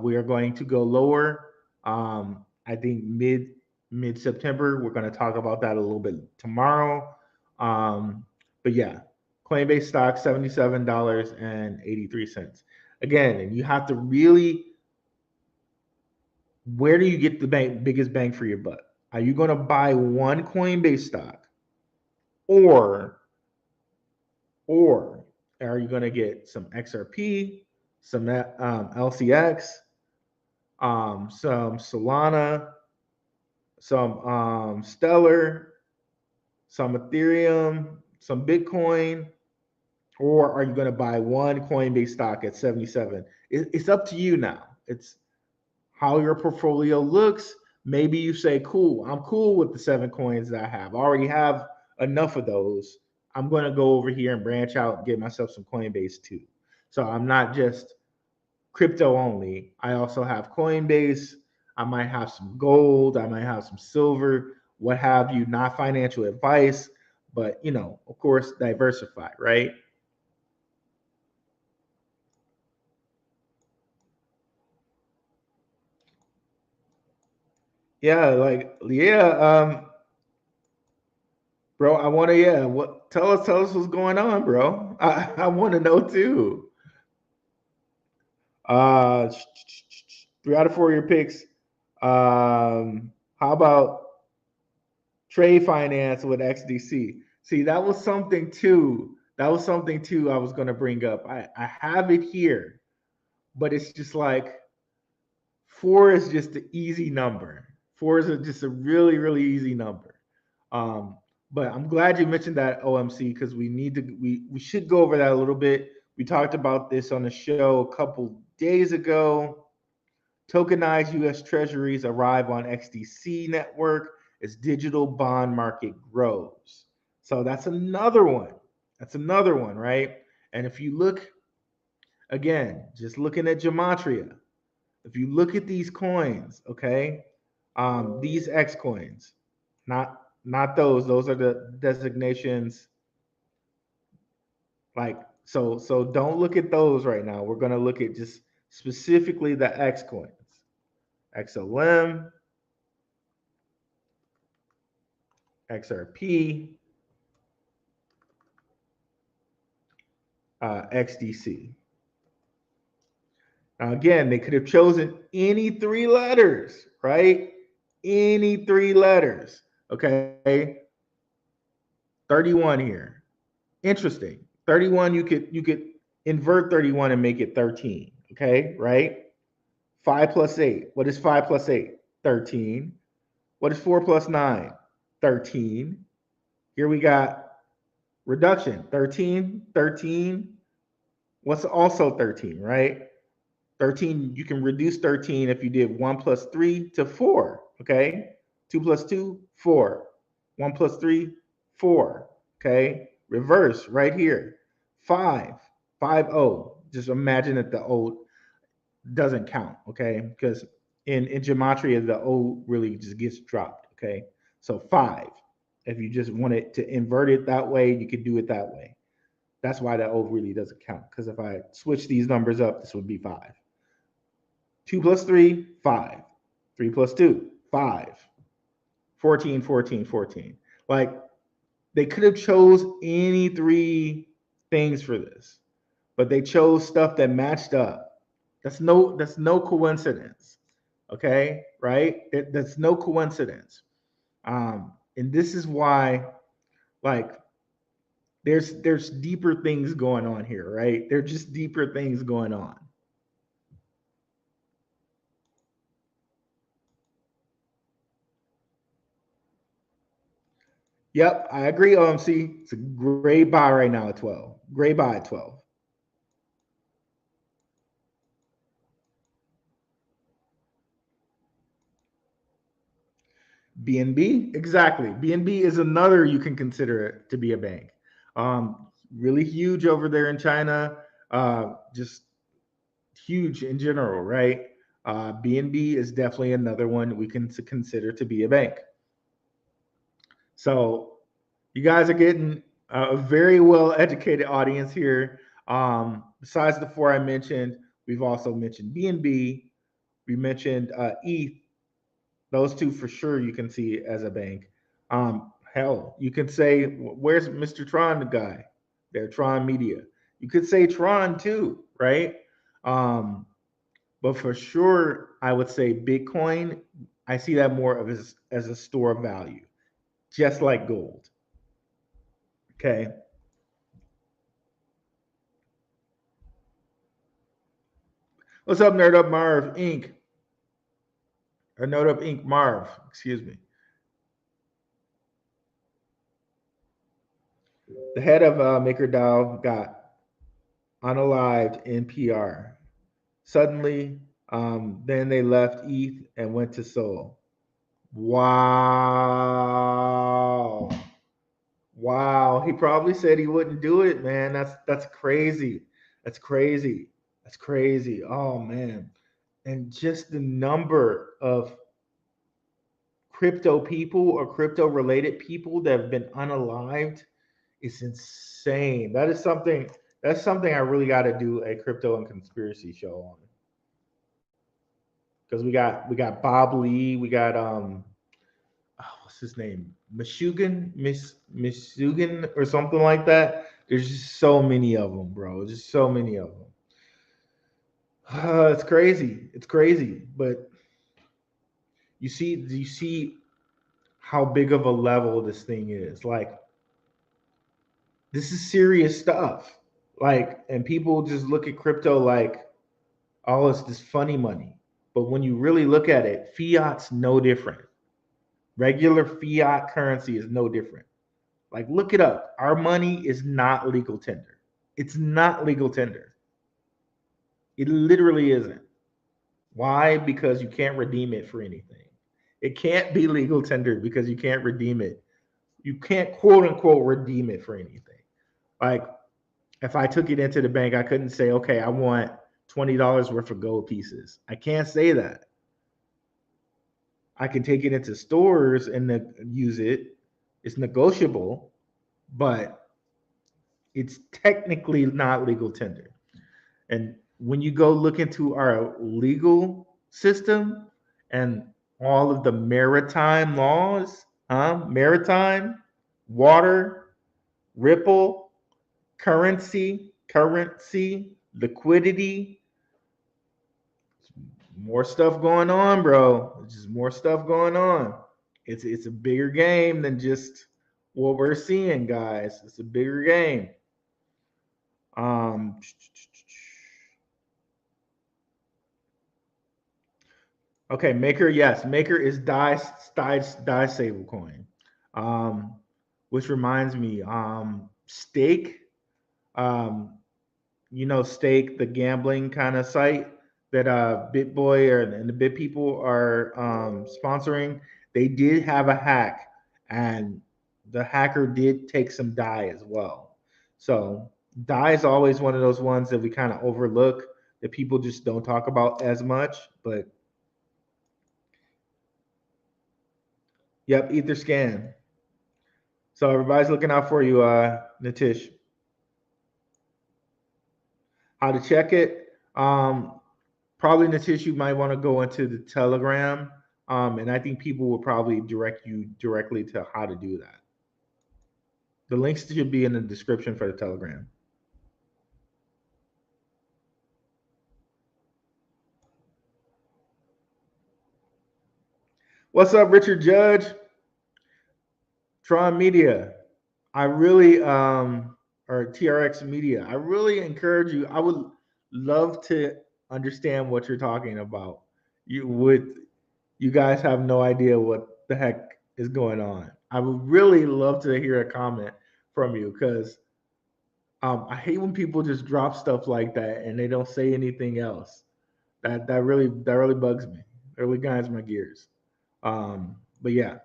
we are going to go lower. I think mid September. We're going to talk about that a little bit tomorrow. But yeah, Coinbase stock $77.83. Again, and you have to really, where do you get the biggest bang for your buck? Are you going to buy one Coinbase stock, or or are you going to get some XRP, some LCX, some Solana, some Stellar, some Ethereum, some Bitcoin, or are you going to buy one Coinbase stock at 77? It's up to you now. It's how your portfolio looks. Maybe you say, cool, I'm cool with the 7 coins that I have. I already have enough of those. I'm going to go over here and branch out and get myself some Coinbase too. So I'm not just crypto only. I also have Coinbase. I might have some gold. I might have some silver, what have you. Not financial advice, but of course, diversify, right? Yeah, bro. I want to, yeah. What? Tell us what's going on, bro. I want to know too. Uh, 3 out of 4 of your picks. How about trade finance with XDC? See, that was something too. That was something too I was going to bring up. I have it here, but it's just like 4 is just an easy number. 4 is just a really, really easy number. Um, but I'm glad you mentioned that OMC because we should go over that a little bit. We talked about this on the show a couple days ago. Tokenized US Treasuries arrive on XDC network as digital bond market grows. So that's another one. That's another one, right? And if you look again, just looking at gematria, if you look at these coins, okay, these X coins, not those. Those are the designations. Like so, don't look at those right now. We're gonna look at just specifically the X coins, XLM, XRP, XDC. Now, again, they could have chosen any 3 letters, right? Any 3 letters. Okay. 31 here. Interesting. 31, you could invert 31 and make it 13. Okay, right? 5 plus 8. What is 5 plus 8? 13. What is 4 plus 9? 13. Here we got reduction. 13, 13. What's also 13, right? 13, you can reduce 13 if you did 1 plus 3 to 4. Okay. 2 plus 2, 4. 1 plus 3, 4. Okay. Reverse right here. 5, 5, 0. Just imagine that the O doesn't count. Okay. Because in gematria, the O really just gets dropped. Okay. So 5. If you just wanted to invert it that way, you could do it that way. That's why the O really doesn't count. Because if I switch these numbers up, this would be 5. 2 plus 3, 5. 3 plus 2, 5. 14, 14, 14. Like they could have chose any 3 things for this, but they chose stuff that matched up. That's no coincidence. Okay, right? That's no coincidence. And this is why, like, there's deeper things going on here, right? There're just deeper things going on. Yep, I agree, OMC. It's a great buy right now at 12. Great buy at 12. BNB, exactly. BNB is another you can consider it to be a bank. Really huge over there in China. Just huge in general, right? BNB is definitely another one we can consider to be a bank. So you guys are getting a very well educated audience here. Besides the four I mentioned, we've also mentioned BNB. We mentioned ETH. Those two for sure you can see as a bank. Hell, you can say, where's Mr. Tron, the guy? They're Tron Media. You could say Tron too, right? Um, but for sure, I would say Bitcoin. I see that more of as a store of value, just like gold. Okay. What's up, Nerd Up Marv Inc. Or Nerd Up Inc. Marv, excuse me. The head of MakerDAO got unalived in PR. Suddenly, then they left ETH and went to Sol. Wow. Wow. He probably said he wouldn't do it, man. That's crazy. That's crazy. That's crazy. Oh man. And just the number of crypto people or crypto related people that have been unalived is insane. That's something I really got to do a crypto and conspiracy show on. Because we got Bob Lee, we got what's his name? Mishugan or something like that. There's just so many of them, bro. Just so many of them. It's crazy. It's crazy. But do you see how big of a level this thing is? Like, this is serious stuff. Like, and people just look at crypto like, oh, it's this funny money. But when you really look at it, fiat's no different. Regular fiat currency is no different. Like, look it up. Our money is not legal tender. It's not legal tender. It literally isn't. Why? Because you can't redeem it for anything. It can't be legal tender because you can't redeem it. You can't quote unquote redeem it for anything. Like, if I took it into the bank, I couldn't say, okay, I want $20 worth of gold pieces. I can't say that. I can take it into stores and use it. It's negotiable, but it's technically not legal tender. And when you go look into our legal system and all of the maritime laws, maritime, water, ripple, currency, liquidity, more stuff going on, bro. There's just more stuff going on. It's a bigger game than just what we're seeing, guys. It's a bigger game. Um, okay, Maker, yes, Maker is die stable coin. Um, which reminds me, Stake, um, Stake, the gambling kind of site that BitBoy and the Bit people are sponsoring. They did have a hack, and the hacker did take some die as well. So die is always one of those ones that we kind of overlook, that people just don't talk about as much. But yep, Etherscan. So everybody's looking out for you, Natish. How to check it? Probably Natish, you might want to go into the Telegram, and I think people will probably direct you directly to how to do that. The links should be in the description for the Telegram. What's up, Richard Judge? Tron Media. I really or TRX Media. I really encourage you. I would love to understand what you're talking about. You guys have no idea what the heck is going on. I would really love to hear a comment from you, because I hate when people just drop stuff like that and they don't say anything else. That really bugs me. It really grinds my gears. But yeah.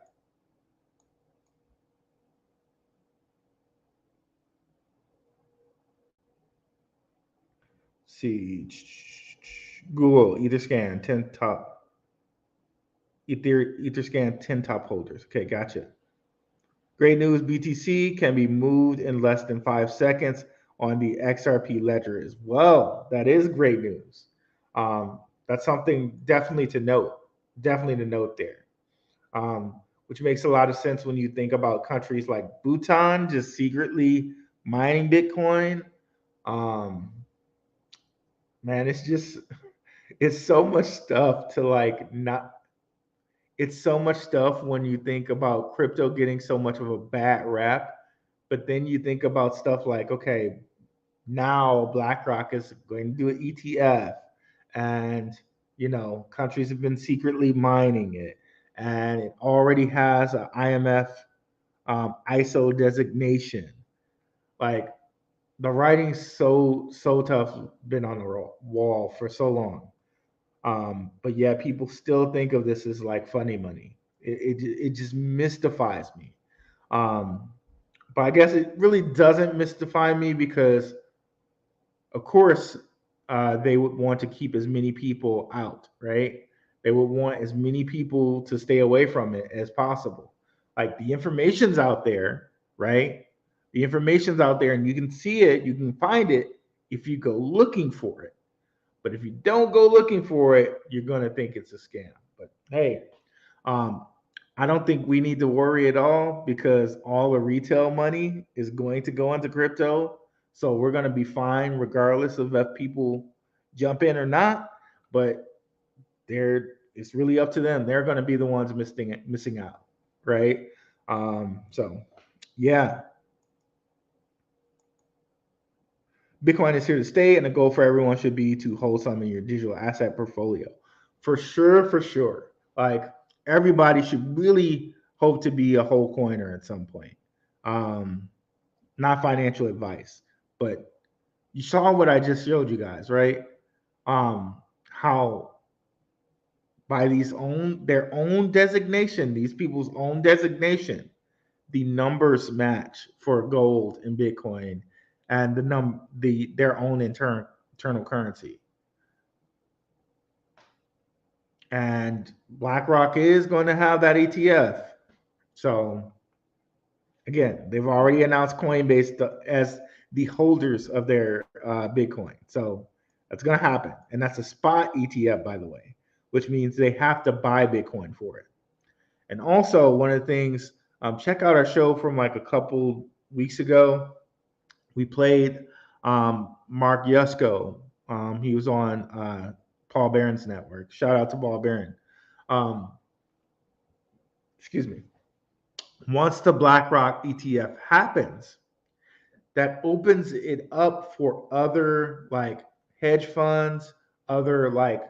see. Google Etherscan 10 top Etherscan 10 top holders. Okay, gotcha. Great news, BTC can be moved in less than 5 seconds on the XRP ledger as well. That is great news. That's something definitely to note. Definitely to note there. Which makes a lot of sense when you think about countries like Bhutan just secretly mining Bitcoin. Um, Man, it's just it's so much stuff to like not it's so much stuff when you think about crypto getting so much of a bad rap, but then you think about stuff like, okay, now BlackRock is going to do an ETF, and countries have been secretly mining it, and it already has an IMF ISO designation. Like the writing's so tough, been on the wall for so long. But yeah, people still think of this as like funny money. It just mystifies me. Um, but I guess it really doesn't mystify me because, of course, they would want to keep as many people out, right? They would want as many people to stay away from it as possible. Like the information's out there, right? The information's out there, and you can see it, you can find it if you go looking for it. But if you don't go looking for it, you're gonna think it's a scam. But hey, um, I don't think we need to worry at all because all the retail money is going to go into crypto. So we're gonna be fine regardless of if people jump in or not. But it's really up to them. They're gonna be the ones missing out, right? So yeah, Bitcoin is here to stay, and the goal for everyone should be to hold some in your digital asset portfolio. For sure, for sure. Like everybody should really hope to be a whole coiner at some point. Um, Not financial advice, but you saw what I just showed you guys, right? How by their own designation, these people's own designation, the numbers match for gold and Bitcoin and their own internal currency. And BlackRock is going to have that ETF. So again, they've already announced Coinbase as the holders of their Bitcoin. So that's going to happen, and that's a spot ETF, by the way, which means they have to buy Bitcoin for it. And also, one of the things, check out our show from like a couple weeks ago. We played Mark Yusko. He was on Paul Barron's network. Shout out to Paul Barron. Um, excuse me. Once the BlackRock ETF happens, that opens it up for other like hedge funds, other like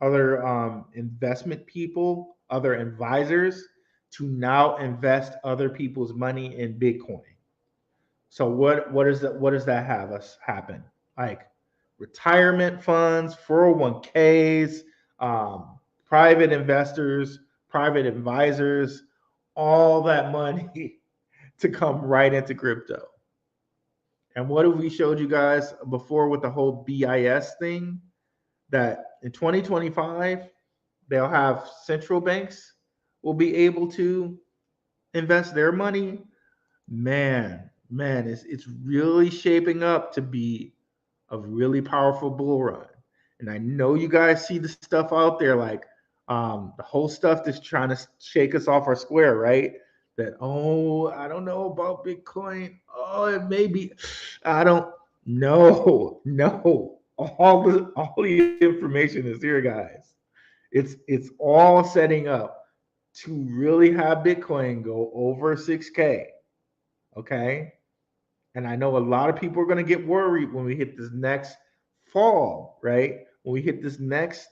other investment people, other advisors to now invest other people's money in Bitcoin. So what does that have us happen? Like retirement funds, 401ks, private investors, private advisors, all that money to come right into crypto. And what have we showed you guys before with the whole BIS thing? That in 2025, they'll have central banks will be able to invest their money. Man, it's really shaping up to be a really powerful bull run. And I know you guys see the stuff out there, like the whole stuff that's trying to shake us off our square, right? That I don't know about Bitcoin. Oh, it may be. I don't. No. All the information is here, guys. It's all setting up to really have Bitcoin go over 6K. Okay. And I know a lot of people are going to get worried when we hit this next fall, right? When we hit this next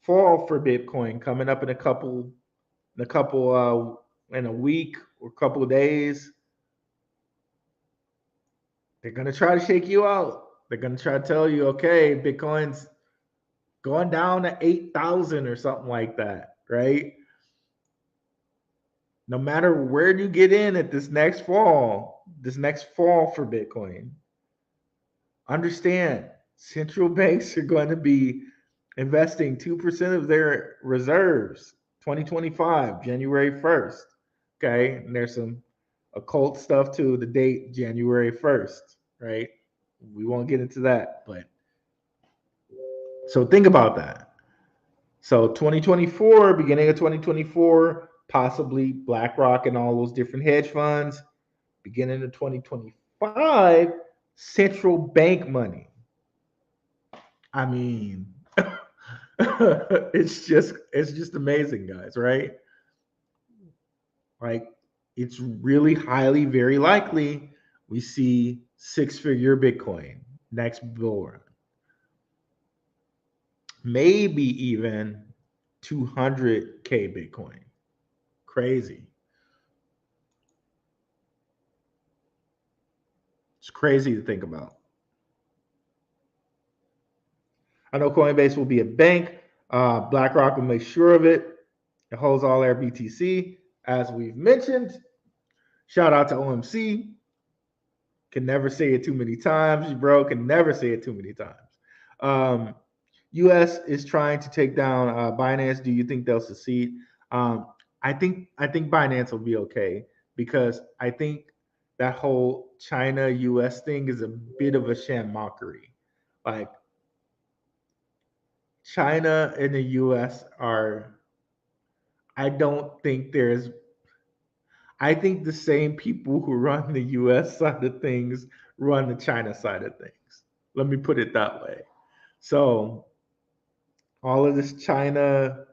fall for Bitcoin coming up in a week or a couple of days, they're going to try to shake you out. They're going to try to tell you, okay, Bitcoin's going down to 8,000 or something like that, right? No matter where you get in at this next fall for Bitcoin, understand Central banks are going to be investing 2% of their reserves 2025, January 1st. Okay. And there's some occult stuff to the date, January 1st, right? We won't get into that. But so think about that. So 2024, beginning of 2024, possibly BlackRock and all those different hedge funds. Beginning of 2025, central bank money. I mean, it's just amazing, guys, right? Like it's really highly, very likely we see six-figure Bitcoin next bull run, maybe even 200K Bitcoin. Crazy. It's crazy to think about. I know Coinbase will be a bank. BlackRock will make sure of it. It holds all their BTC, as we've mentioned. Shout out to OMC. Can never say it too many times, bro. Can never say it too many times. Um, U.S. is trying to take down Binance. Do you think they'll succeed? Um, I think Binance will be okay because I think that whole China U.S. thing is a bit of a sham mockery. Like China and the U.S. are. I don't think there's. I think the same people who run the U.S. side of things run the China side of things. Let me put it that way. So all of this China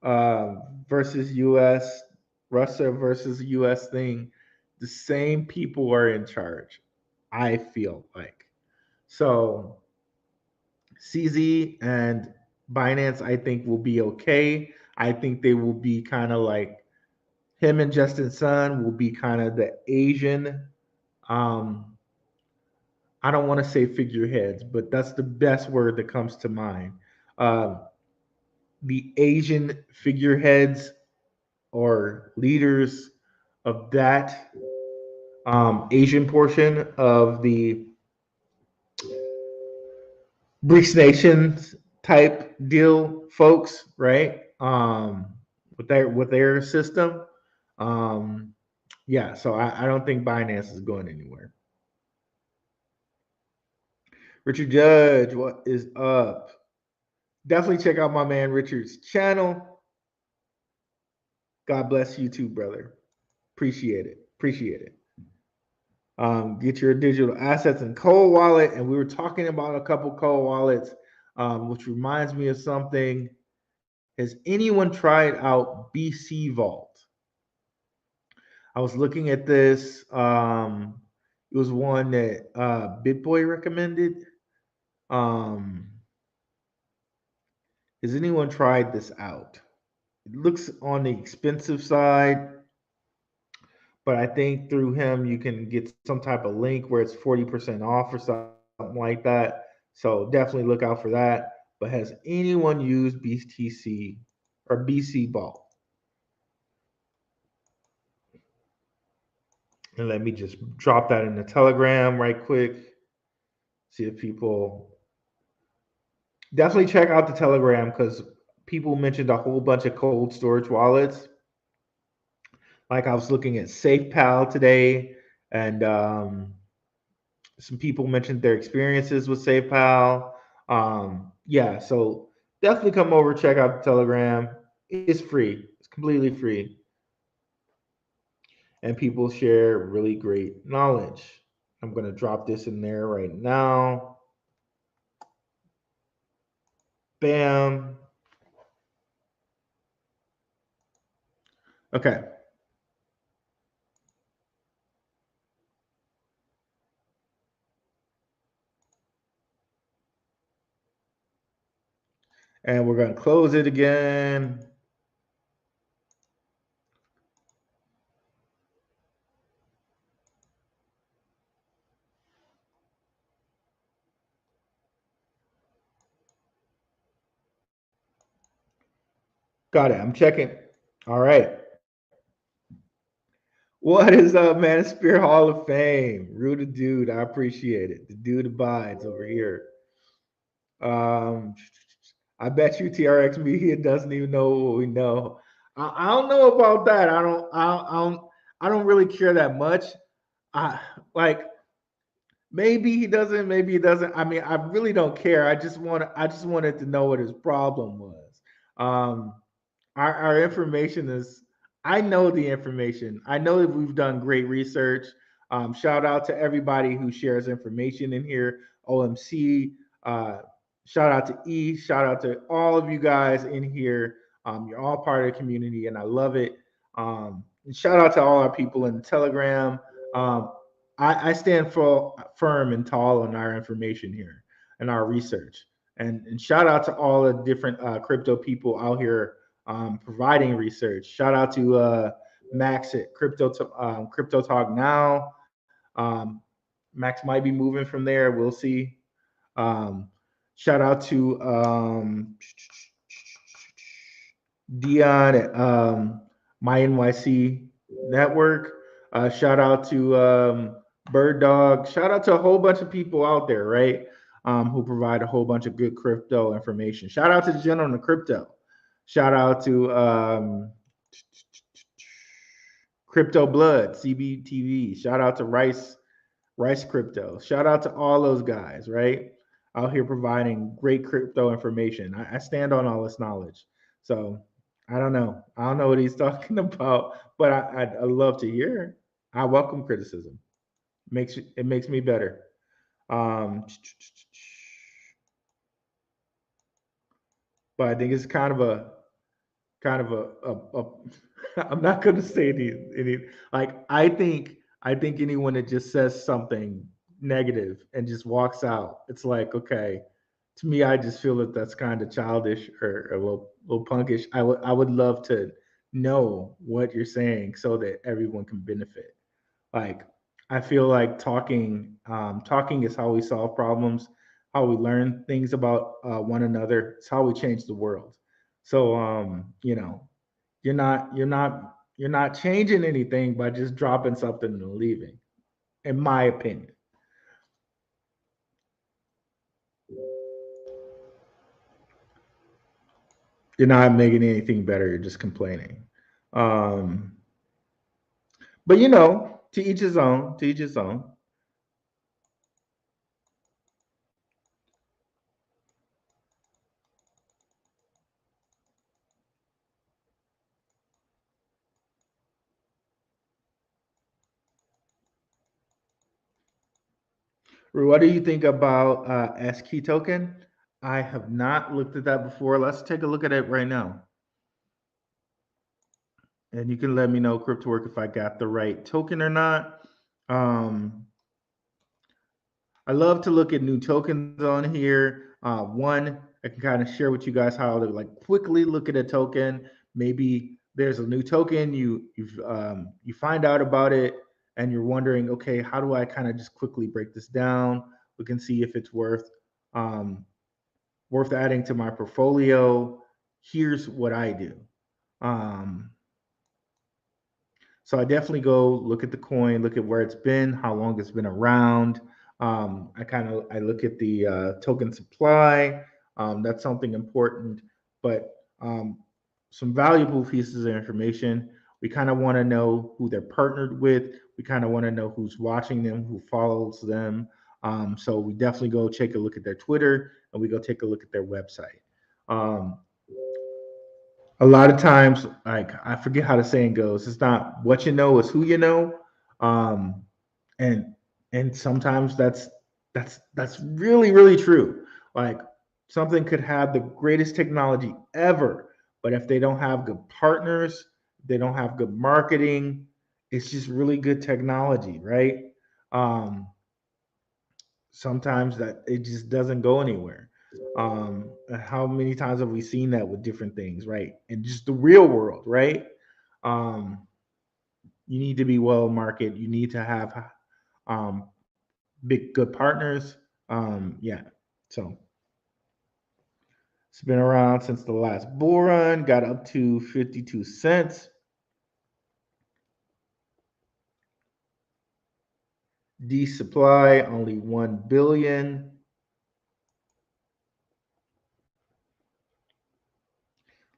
uh, versus U.S., Russia versus U.S. thing, the same people are in charge. I feel like so. CZ and Binance, I think, will be okay. I think they will be kind of like him and Justin Sun will be kind of the Asian. Um, I don't want to say figureheads, but that's the best word that comes to mind. Uh, the Asian figureheads or leaders of that Asian portion of the BRICS nations type deal, folks, right? With their system, um, yeah. So I don't think Binance is going anywhere. Richard Judge, what is up? Definitely check out my man Richard's channel. God bless you too, brother. Appreciate it. Appreciate it. Get your digital assets in Cold Wallet, and we were talking about a couple Cold Wallets, which reminds me of something. Has anyone tried out BC Vault? I was looking at this. It was one that BitBoy recommended. Um, has anyone tried this out? It looks on the expensive side, but I think through him you can get some type of link where it's 40% off or something like that. So definitely look out for that. But has anyone used BTC or BC Vault? And let me just drop that in the Telegram right quick. See if people definitely check out the Telegram because people mentioned a whole bunch of cold storage wallets. Like I was looking at SafePal today, and some people mentioned their experiences with SafePal. Yeah, so definitely come over, check out the Telegram. It's free. It's completely free, and people share really great knowledge. I'm gonna drop this in there right now. Bam. Okay. And we're gonna close it again. Got it. I'm checking. All right. What is up, man? Spirit Hall of Fame. Rooted dude. I appreciate it. The dude abides over here. Um, I bet you TRX Media doesn't even know what we know. I don't know about that. I don't really care that much. I like maybe he doesn't, maybe he doesn't. I mean, I really don't care. I just wanted to know what his problem was. Um, our information is I know the information. I know that we've done great research. Shout out to everybody who shares information in here. OMC, uh, shout out to E, shout out to all of you guys in here. You're all part of the community and I love it. And shout out to all our people in the Telegram. um, I stand for firm and tall on our information here and our research. And shout out to all the different crypto people out here providing research. Shout out to Max at Crypto Talk Now. Max might be moving from there. We'll see. Um, Shout out to Dion at My NYC Network. Shout out to Bird Dog. Shout out to a whole bunch of people out there, right? Who provide a whole bunch of good crypto information. Shout out to the General in Crypto. Shout out to Crypto Blood, CBTV. Shout out to Rice Crypto. Shout out to all those guys, right? Out here providing great crypto information. I stand on all this knowledge. So I don't know. I don't know what he's talking about, but I love to hear. I welcome criticism. It makes me better. Um, but I think it's kind of I'm not going to say any like I think anyone that just says something negative and just walks out, it's like okay. To me, I just feel that that's kind of childish or little punkish. I would love to know what you're saying so that everyone can benefit. Like I feel like talking is how we solve problems, how we learn things about one another. It's how we change the world. So you know, you're not changing anything by just dropping something and leaving. In my opinion, you're not making anything better. You're just complaining. Um, but you know, to each his own. To each his own. What do you think about SKey token? I have not looked at that before. Let's take a look at it right now. And you can let me know, CryptoWork, if I got the right token or not. Um, I love to look at new tokens on here. One, I can kind of share with you guys how to like quickly look at a token. Maybe there's a new token, you find out about it, and you're wondering, okay, how do I kind of just quickly break this down? We can see if it's um, worth adding to my portfolio. Here's what I do. Um, so I definitely go look at the coin, look at where it's been, how long it's been around. I look at the token supply. That's something important, but some valuable pieces of information. We kind of want to know who they're partnered with. We kind of want to know who's watching them, who follows them. So we definitely go take a look at their Twitter and we go take a look at their website. Um, a lot of times, like I forget how the saying goes. It's not what you know, it's who you know. Um, and and sometimes that's really true. Like something could have the greatest technology ever, but if they don't have good partners, they don't have good marketing, it's just really good technology, right? Um, Sometimes that it just doesn't go anywhere. How many times have we seen that with different things, right? And just the real world, right? Um, you need to be well marketed. You need to have um, big good partners. Yeah. So it's been around since the last bull run. Got up to 52 cents. D supply only 1 billion.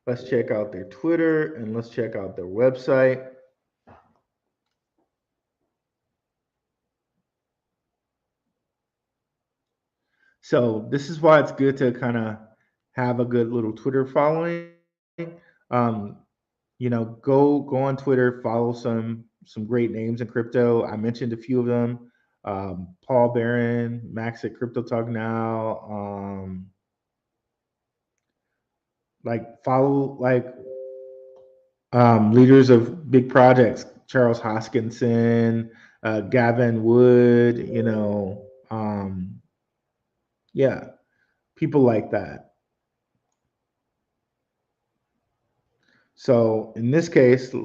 Let's check out their Twitter and let's check out their website. So this is why it's good to kind of have a good little Twitter following. Um, go on Twitter, follow some great names in crypto. I mentioned a few of them. Paul Barron, Max at Crypto Talk Now. Like follow leaders of big projects, Charles Hoskinson, Gavin Wood. Yeah, people like that. So in this case,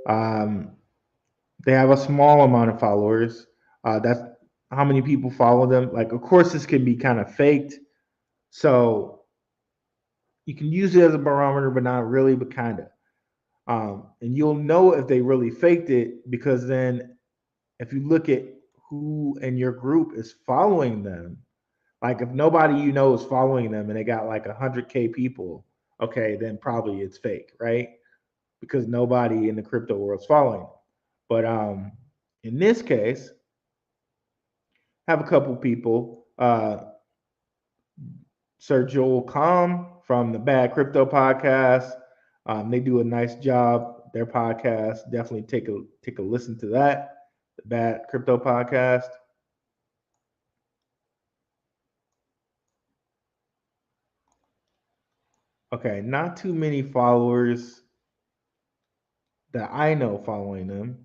um, they have a small amount of followers. That's how many people follow them. Like, of course, this can be kind of faked. So you can use it as a barometer, but not really, but kind of. And you'll know if they really faked it because then if you look at who in your group is following them, like if nobody you know is following them and they got like 100K people, okay, then probably it's fake, right? Because nobody in the crypto world is following them. But in this case, have a couple people. Sir Joel Calm from the Bad Crypto Podcast. They do a nice job. Their podcast, definitely take a listen to that. The Bad Crypto Podcast. Okay, not too many followers that I know following them.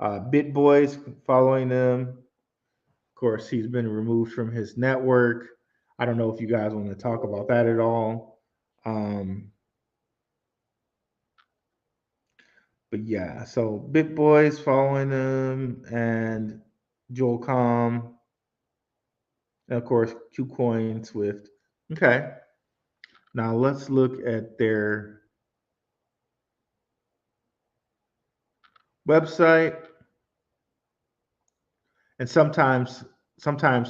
BitBoy's following them. Of course, he's been removed from his network. I don't know if you guys want to talk about that at all. Um, but yeah, so BitBoy's following him and Joel Com, and of course KuCoin Swift. Okay, now let's look at their website, and sometimes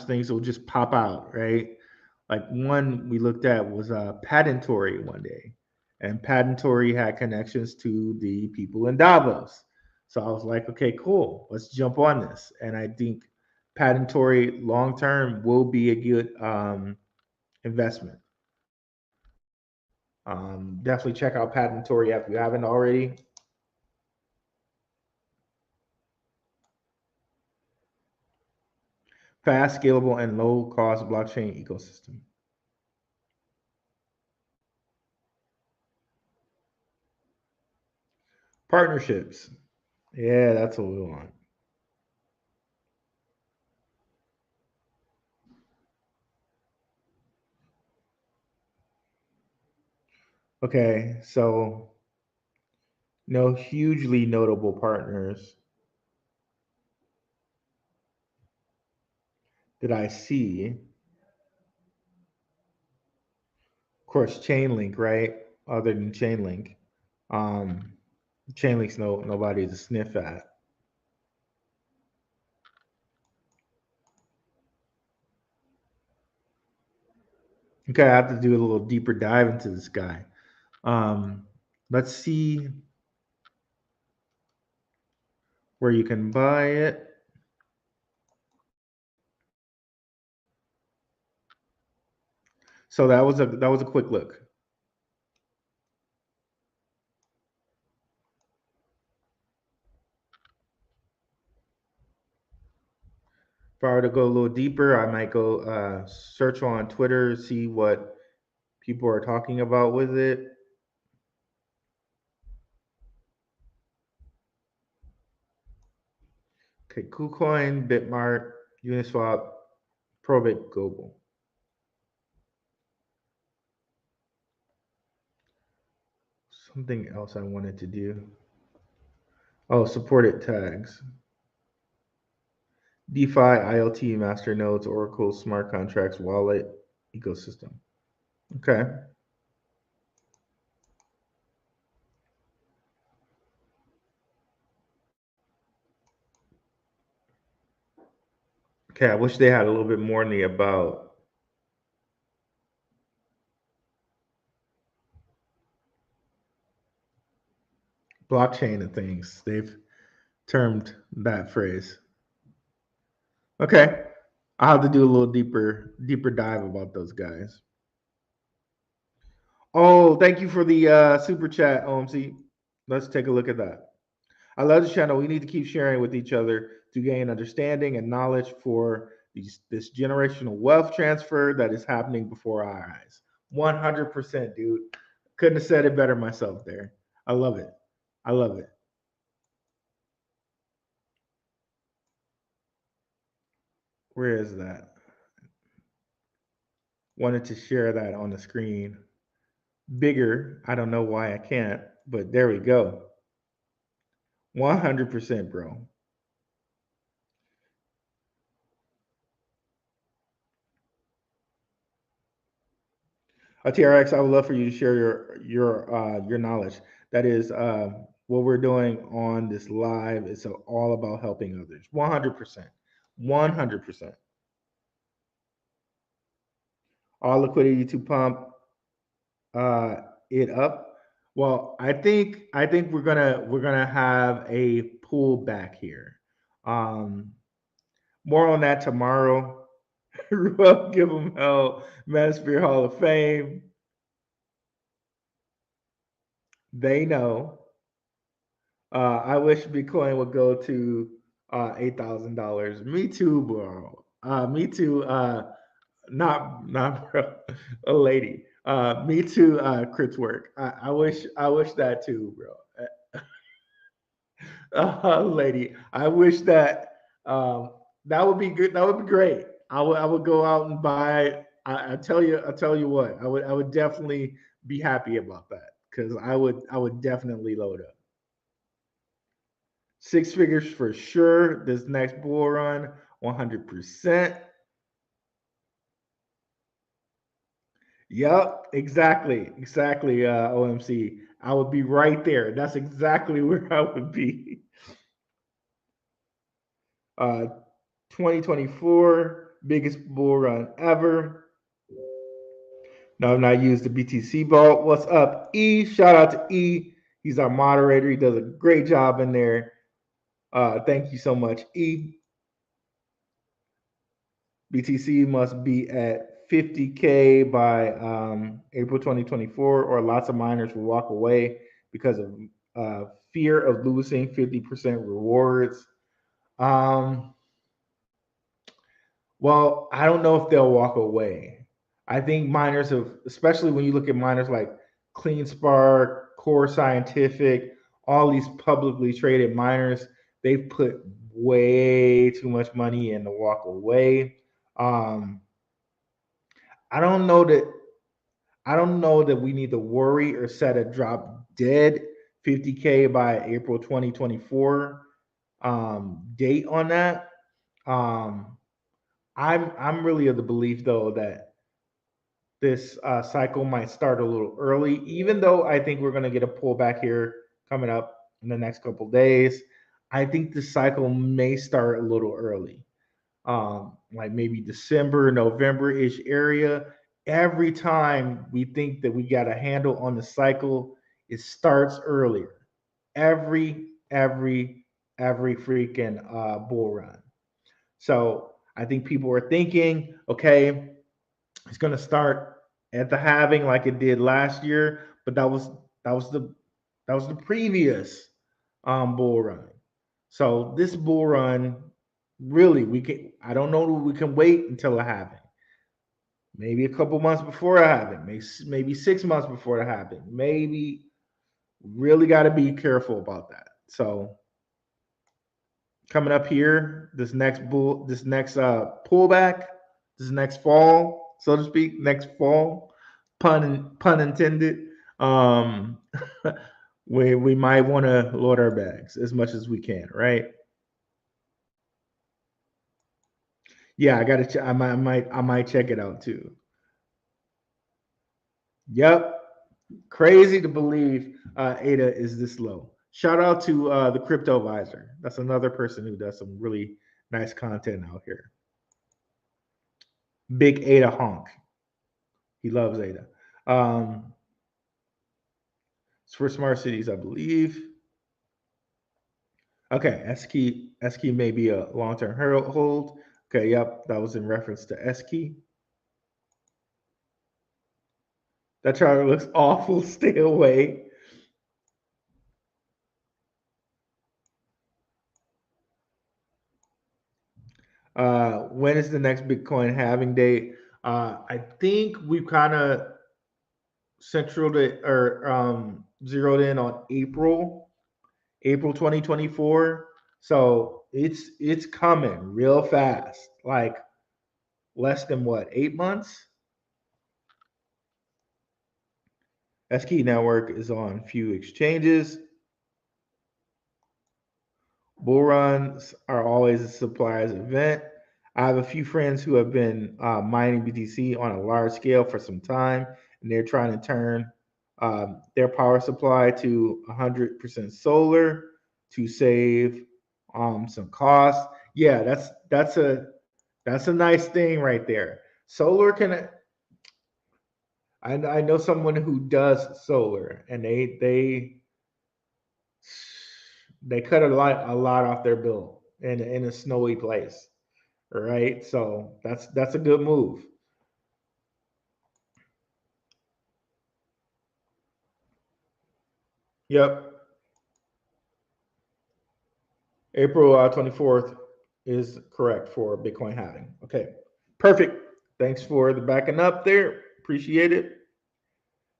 things will just pop out, right? Like one we looked at was Patentory one day, and Patentory had connections to the people in Davos. So I was like, okay, cool, let's jump on this. And I think Patentory long term will be a good investment. Definitely check out Patentory if you haven't already. Fast, scalable, and low cost blockchain ecosystem. Partnerships. Yeah, that's what we want. Okay, so no hugely notable partners that I see. Of course, Chainlink, right? Other than Chainlink, um, Chainlink's nobody to sniff at. Okay, I have to do a little deeper dive into this guy. Um, let's see where you can buy it. So that was a quick look. If I were to go a little deeper, I might go search on Twitter, see what people are talking about with it. Okay, KuCoin, Bitmart, Uniswap, Probit Global. Something else I wanted to do. Oh, supported tags. DeFi, IoT, master nodes, Oracle, smart contracts, wallet, ecosystem. Okay. Okay, I wish they had a little bit more in the about. blockchain and things. They've termed that phrase. Okay. I'll have to do a little deeper dive about those guys. Oh, thank you for the super chat, OMC. Let's take a look at that. I love the channel. We need to keep sharing with each other to gain understanding and knowledge for this generational wealth transfer that is happening before our eyes. 100%, dude. Couldn't have said it better myself there. I love it. I love it. Where is that? Wanted to share that on the screen. Bigger. I don't know why I can't, but there we go. 100%, bro. TRX, I would love for you to share your knowledge. That is what we're doing on this live. It's all about helping others. 100%. 100%. All liquidity to pump uh, it up. Well, I think we're gonna have a pullback here. Um, More on that tomorrow. Well, give them hell. Manosphere Hall of Fame. They know. I wish Bitcoin would go to $8,000. Me too, bro. Me too. Not bro, a lady. Me too. Crit's work. I wish that too, bro. Lady. I wish that that would be good. That would be great. I would go out and buy. I tell you what. I would definitely be happy about that because I would definitely load up. Six figures for sure. This next bull run, 100%. Yep, exactly. OMC, I would be right there. That's exactly where I would be. Uh, 2024 biggest bull run ever. No, I've not used the BTC vault. What's up, E? Shout out to E. He's our moderator. He does a great job in there. Thank you so much, E. BTC must be at 50K by April 2024, or lots of miners will walk away because of fear of losing 50% rewards. Um, well, I don't know if they'll walk away. I think miners have, especially when you look at miners like CleanSpark, Core Scientific, all these publicly traded miners, they've put way too much money in to walk away. Um, I don't know that I don't know that we need to worry or set a drop dead 50K by April 2024 date on that. Um, I'm really of the belief though that this cycle might start a little early, even though I think we're going to get a pullback here coming up in the next couple days. I think the cycle may start a little early, like maybe December, November ish area. Every time we think that we got a handle on the cycle, it starts earlier. Every, every freaking bull run. So I think people are thinking, okay, it's going to start at the halving like it did last year, but that was the that was the previous bull run. So this bull run, really, we can. I don't know that we can wait until a halving. Maybe a couple months before a halving. Maybe 6 months before the halving. Maybe really got to be careful about that. So coming up here, this next pullback, this next fall, so to speak, next fall, pun intended. Um, we might want to load our bags as much as we can, right? Yeah, I gotta. I might check it out too. Yep, crazy to believe ADA is this low. Shout out to the Crypto Visor. That's another person who does some really nice content out here. Big Ada honk. He loves Ada. It's for smart cities, I believe. Okay, S key may be a long term hold. Okay, yep, that was in reference to S key. That chart looks awful. Stay away. When is the next Bitcoin halving date? I think we've kind of central to or zeroed in on April 2024. So it's coming real fast. Like less than what, 8 months? SKey Network is on few exchanges. Bull runs are always a supplier's event. I have a few friends who have been mining BTC on a large scale for some time, and they're trying to turn their power supply to 100% solar to save some costs. Yeah, that's a nice thing right there. Solar can. I know someone who does solar, and they cut a lot off their bill in a snowy place. Right? So that's a good move. Yep. April 24th is correct for Bitcoin halving. Okay. Perfect. Thanks for the backing up there. Appreciate it.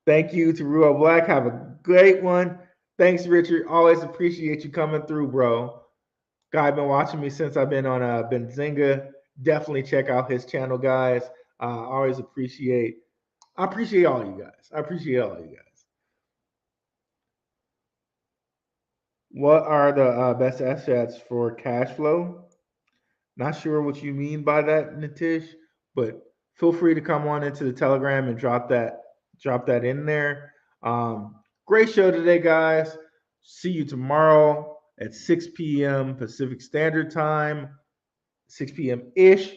Thank you to Ruo Black. Have a great one. Thanks, Richard. Always appreciate you coming through, bro. Guy been watching me since I've been on Benzinga. Definitely check out his channel, guys. Always appreciate. I appreciate all you guys. I appreciate all you guys. What are the best assets for cash flow? Not sure what you mean by that, Nitish, but feel free to come on into the Telegram and drop that in there. Great show today, guys. See you tomorrow at 6 p.m. Pacific Standard Time, 6 p.m. ish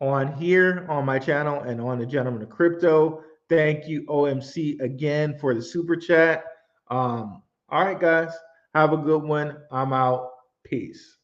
on here on my channel and on the Gentleman of Crypto. Thank you, OMC, again for the super chat. All right, guys. Have a good one. I'm out. Peace.